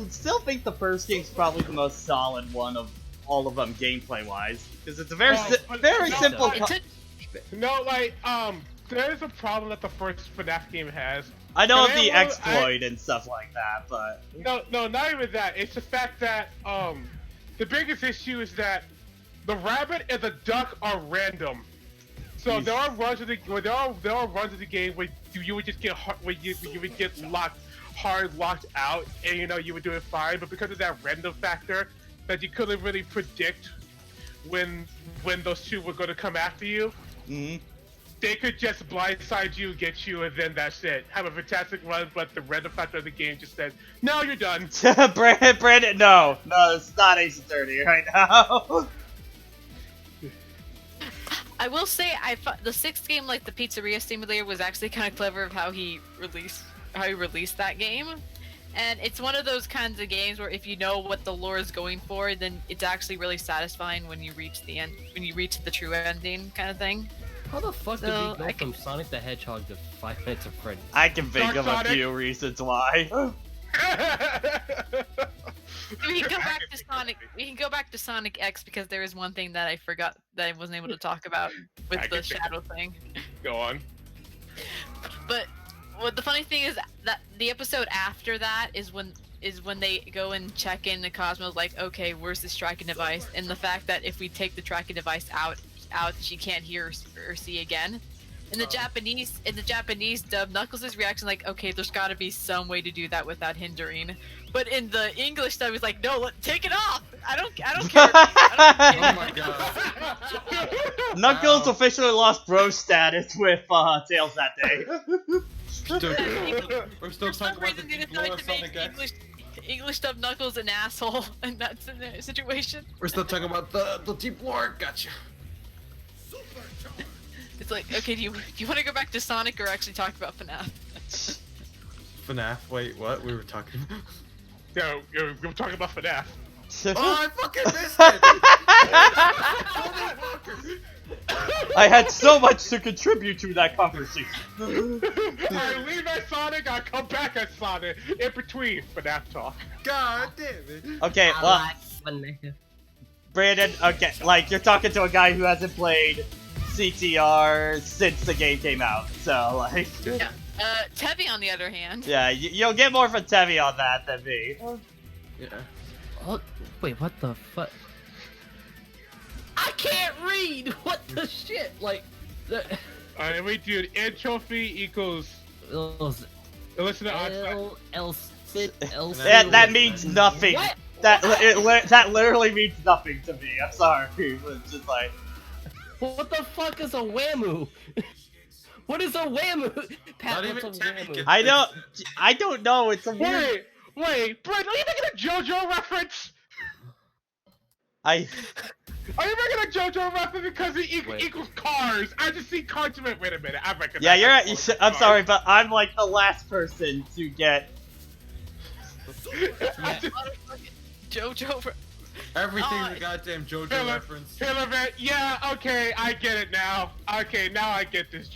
still think the first game's probably the most solid one of all of them gameplay-wise, because it's a very simple. There's a problem that the first FNAF game has. I know of the exploit and stuff like that, but no, not even that. It's the fact that the biggest issue is that the rabbit and the duck are random. So there are runs of the game where you would just get you would get locked out, and you would do it fine. But because of that random factor, that you couldn't really predict when those two were going to come after you. Mm-hmm. They could just blindside you, get you, and then that's it. Have a fantastic run, but the random factor of the game just says, no, you're done. Brandon, no, it's not Ace Attorney right now. I will say, the 6th game, like the Pizzeria Simulator, was actually kind of clever of how he released that game. And it's one of those kinds of games where if you know what the lore is going for, then it's actually really satisfying when you reach the end, when you reach the true ending kind of thing. How the fuck did we go from Sonic the Hedgehog to 5 Nights at Freddy's? I can think of a few reasons why. We can go back to Sonic. We can go back to Sonic X because there is one thing that I forgot that I wasn't able to talk about with the shadow thing. Go on. But what the funny thing is that the episode after that is when they go and check in the Cosmo's like, okay, where's this tracking device? And the fact that if we take the tracking device out, she can't hear or see again. In the Japanese dub, Knuckles' reaction like, okay, there's got to be some way to do that without hindering. But in the English dub, he's like, no, take it off. I don't care. Oh my god. Knuckles officially lost bro status with Tails that day. We're still talking about the deep lore of Sonic X. English dub Knuckles an asshole in that situation. We're still talking about the deep lore. Gotcha. It's like, okay, do you want to go back to Sonic or actually talk about FNAF? FNAF? Wait, what? We were talking about... No, we were talking about FNAF. Oh, I fucking missed it! I had so much to contribute to that conversation. I leave at Sonic, I come back at Sonic. In between FNAF talk. God damn it. Okay, well... Brandon, okay, like, you're talking to a guy who hasn't played CTR since the game came out, so, like... Yeah. Tevi, on the other hand... Yeah, you'll get more from Tevi on that than me. Yeah. Oh, wait, what the fuck? I can't read! What the shit? Like... Alright, wait, dude, and trophy equals... Listen to That means nothing. What? That literally means nothing to me. I'm sorry. It's just like... What the fuck is a whammoo? What is a whammoo? Pat, Not even what's a Teddy whammoo? can- I don't know. It's a weird... Wait, Brent, are you making a JoJo reference? I... Are you making a JoJo reference because it equals cars? I just see cars. Wait a minute, I recognize. Yeah, you're that. right. I'm sorry, but I'm like the last person to get... I just- JoJo... Everything's a goddamn JoJo reference. Yeah, okay, I get it now. Okay, now I get this.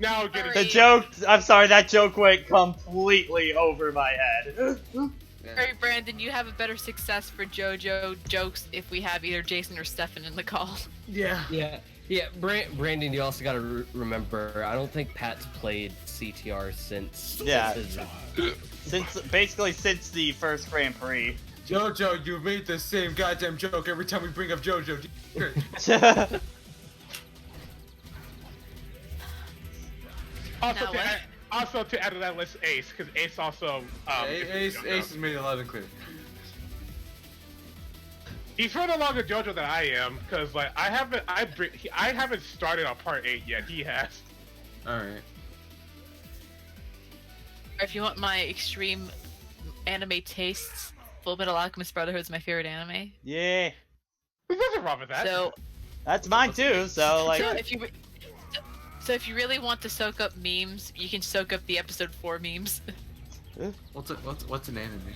Now I get it. The joke... I'm sorry, that joke went completely over my head. Alright, Brandon, you have a better success for JoJo jokes if we have either Jason or Stefan in the call. Yeah. Yeah, Brandon, you also gotta remember, I don't think Pat's played CTR since... Yeah. Basically since the first Grand Prix. JoJo, you made the same goddamn joke every time we bring up JoJo. Also, Now what? Also, to add to that list, Ace, because Ace also. Ace has made it loud and clear. He's further along in JoJo than I am, because like I haven't started on part 8 yet. He has. All right. If you want my extreme anime tastes, Fullmetal Alchemist Brotherhood is my favorite anime. Yeah. There's nothing wrong with that. So, That's mine too, so like... so if you really want to soak up memes, you can soak up the episode 4 memes. What's an anime?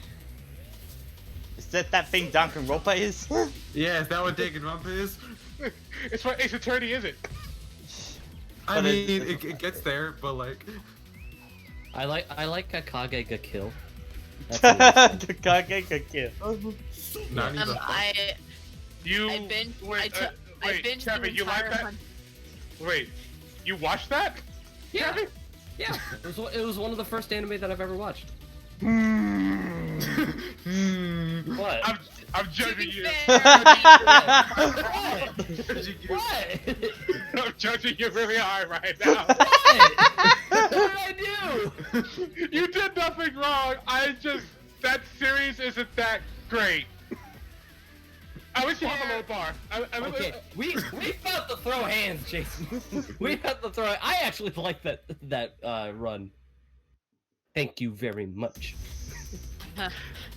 Is that thing Danganronpa is? Yeah, is that what Danganronpa is? It's what Ace Attorney is it? I But mean, it gets there, but like... I like Kakage ga Kill. Kakage kill. Not even I You been wait, I wait, binged Kevin, the you like entire that? Wait, you watched that? Yeah. Kevin? Yeah, it was one of the first anime that I've ever watched. What? I'm judging you. What? I'm judging you really hard right now. What did I do? You did nothing wrong. That series isn't that great. I wish you had a low bar. Okay, we about to throw hands, Jason. We about to throw. I actually like that run. Thank you very much.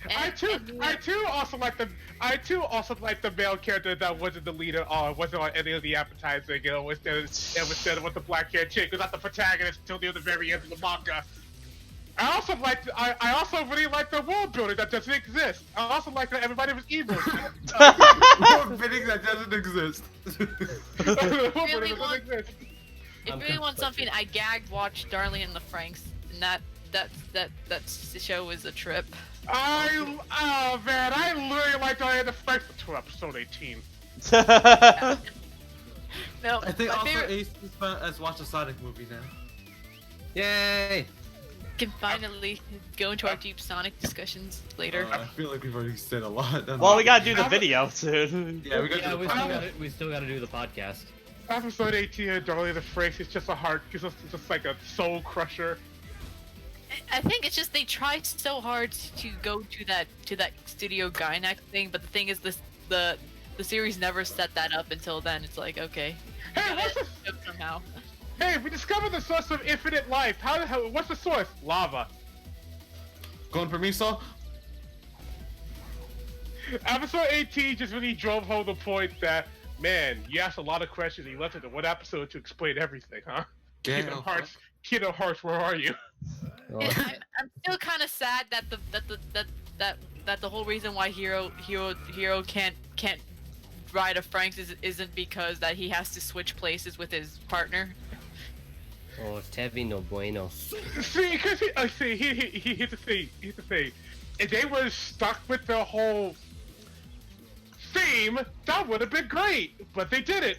I too also like the male character that wasn't the leader or wasn't on any of the advertising. You know, instead of with the black haired chick who's not the protagonist until near the very end of the manga. I also really like the world building that doesn't exist. I also like that everybody was evil. World building that doesn't exist. Really want- If you really want something, I gagged watched Darling in the Franxx, and that show was a trip. Oh man, I literally liked Darling in the Franxx until episode 18. No, I think my also favorite- Ace has watched a Sonic movie now. Yay! can finally go into our deep Sonic discussions later. I feel like we've already said a lot. Well, we gotta do the video soon. Yeah, we gotta do the podcast. we still gotta do the podcast. Episode 18 of Darling in the Franxx is just it's just like a soul crusher. I think it's just they try so hard to go to that Studio Gainax thing, but the thing is the series never set that up until then. It's like, okay, Hey, somehow. Hey, we discovered the source of infinite life. What's the source? Lava. Going for me, Saul? Episode 18 just really drove home the point that, man, you asked a lot of questions and you left it to one episode to explain everything, huh? Kingdom Hearts, where are you? I'm still kind of sad that the whole reason why Hero can't ride a Franxx isn't because that he has to switch places with his partner. Oh, Tevi no bueno. See, because here's the thing. If they were stuck with the whole theme, that would have been great, but they didn't.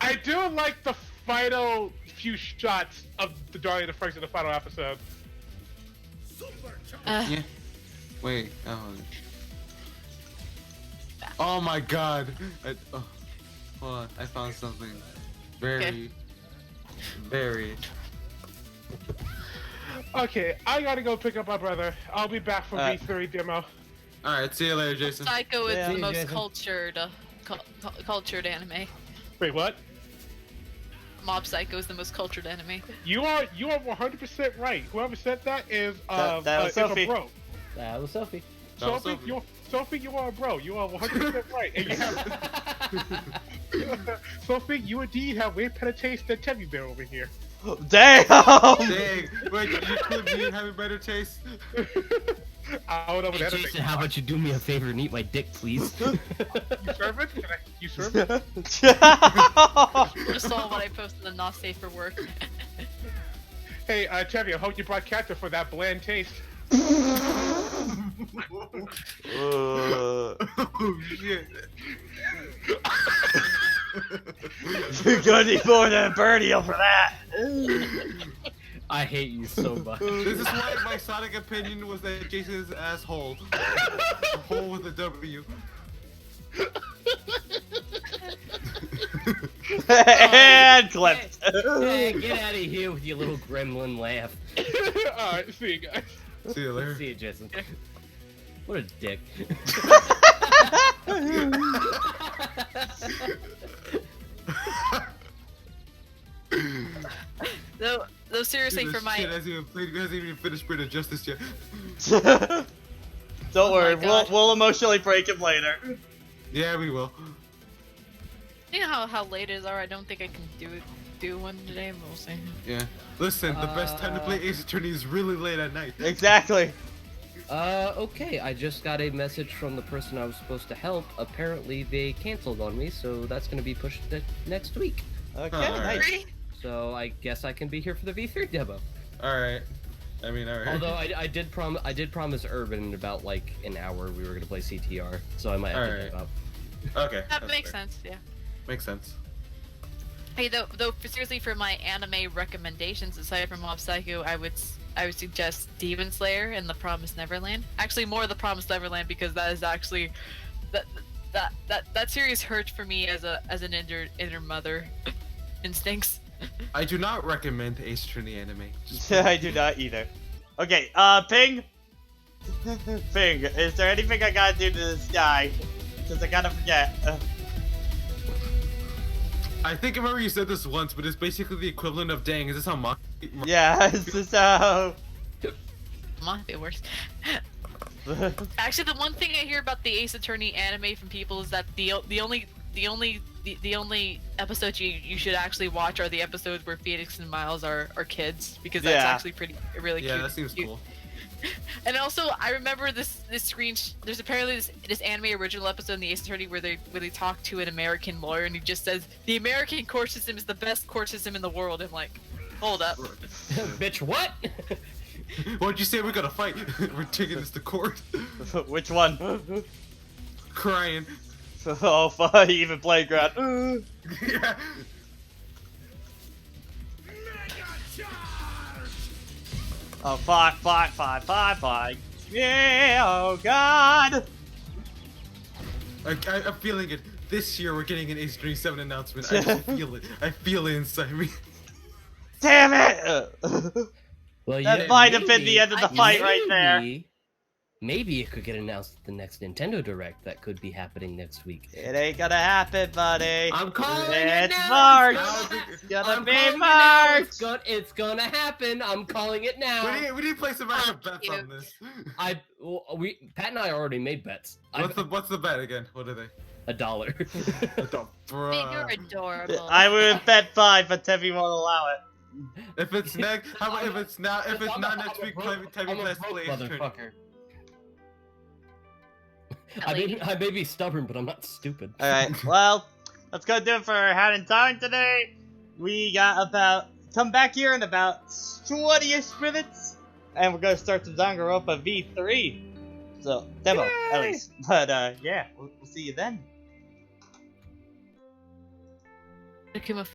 I do like the final few shots of the Darling in the Franxx in the final episode. Yeah. Wait. Oh my God. Hold on. I found something very. Okay, I gotta go pick up my brother. I'll be back for V3 demo. Alright, see you later, Jason. Psycho is Yeah. the See you, most Jason. cultured anime. Wait, what? Mob Psycho is the most cultured anime. You are 100% right. Whoever said that is That was is Sophie. a bro. That was Sophie. That was Sophie, you are a bro. You are 100% right. And you have Sophie, you indeed have way better taste than Teddy Bear over here. Damn! Dang. Wait, did you clip me and have a better taste? I don't know what Hey, that Jason, how about you do me a favor and eat my dick, please? You serve it? You serve it? Just saw what I posted on Not Safe for Work. Hey, Tevye, I hope you brought ketchup for that bland taste. Oh shit. You're gonna need more than a birdie for that. I hate you so much. This is why my Sonic opinion was that Jason is an asshole. A hole with a W. And clipped. Hey, get out of here with your little gremlin laugh. Alright, see you guys. See you later. See you, Jason. What a dick. Though seriously, Dude, for this my kid hasn't even finished Brit of Justice yet. Don't worry, my God. we'll emotionally break him later. Yeah, we will. you know how late it is. Alright, I don't think I can do one today. But we'll see. Yeah. Listen, the best time to play Ace Attorney is really late at night. Exactly. Okay, I just got a message from the person I was supposed to help. Apparently, they canceled on me, so that's gonna be pushed to next week. Okay, Alright. nice. So I guess I can be here for the V3 demo. Alright. I mean, alright. Although I did promise Urban in about like an hour we were gonna play CTR, so I might have to Alright. give up. Okay. That that's makes fair. sense. Yeah. Makes sense. Hey, though, seriously, for my anime recommendations, aside from Mob Psycho, I would suggest Demon Slayer and The Promised Neverland. Actually, more of The Promised Neverland because that is actually that series hurt for me as an inner mother instincts. I do not recommend Ace Attorney anime. Just I do not either. Okay, Ping? Ping, is there anything I gotta do to this guy? Because I gotta forget. I think I remember you said this once, but it's basically the equivalent of dang. Is this how Yeah, so... Might be worse. Actually, the one thing I hear about the Ace Attorney anime from people is that the only episodes you should actually watch are the episodes where Phoenix and Miles are kids, because that's Yeah. actually really Yeah, cute. that seems cool. And also, I remember this there's apparently this anime original episode in the Ace Attorney where they talk to an American lawyer and he just says the American court system is the best court system in the world. I'm like, hold up. Bitch, what? What'd you say? We're gonna fight. We're taking this to court. Which one? Crying. Oh, fuck, even playground. Yeah. Oh, fuck. Yeah, oh god. I'm feeling it. This year we're getting an Ace Attorney 7 announcement. I just feel it. I feel it inside me. Damn it! Well, That might have been the end of the fight right there. Maybe it could get announced at the next Nintendo Direct that could be happening next week. It ain't gonna happen, buddy. I'm calling it It's now. March. It's It's gonna I'm be calling it now. March. It's gonna happen. I'm calling it now. We need to play some random bets you. on this. Pat and I already made bets. What's the bet again? What are they? $1. Babe, you're adorable. I would bet 5, but Tevi won't allow it. If it's next, how about if it's not next week? Tell me I'm a let's broke play Ace Attorney. motherfucker. Ellie. I may be stubborn, but I'm not stupid. Alright, well, that's gonna do it for Hat in Time today. We got come back here in about 20-ish minutes, and we're gonna start the Danganronpa V3. So, demo, at least. But, yeah, we'll see you then. Akuma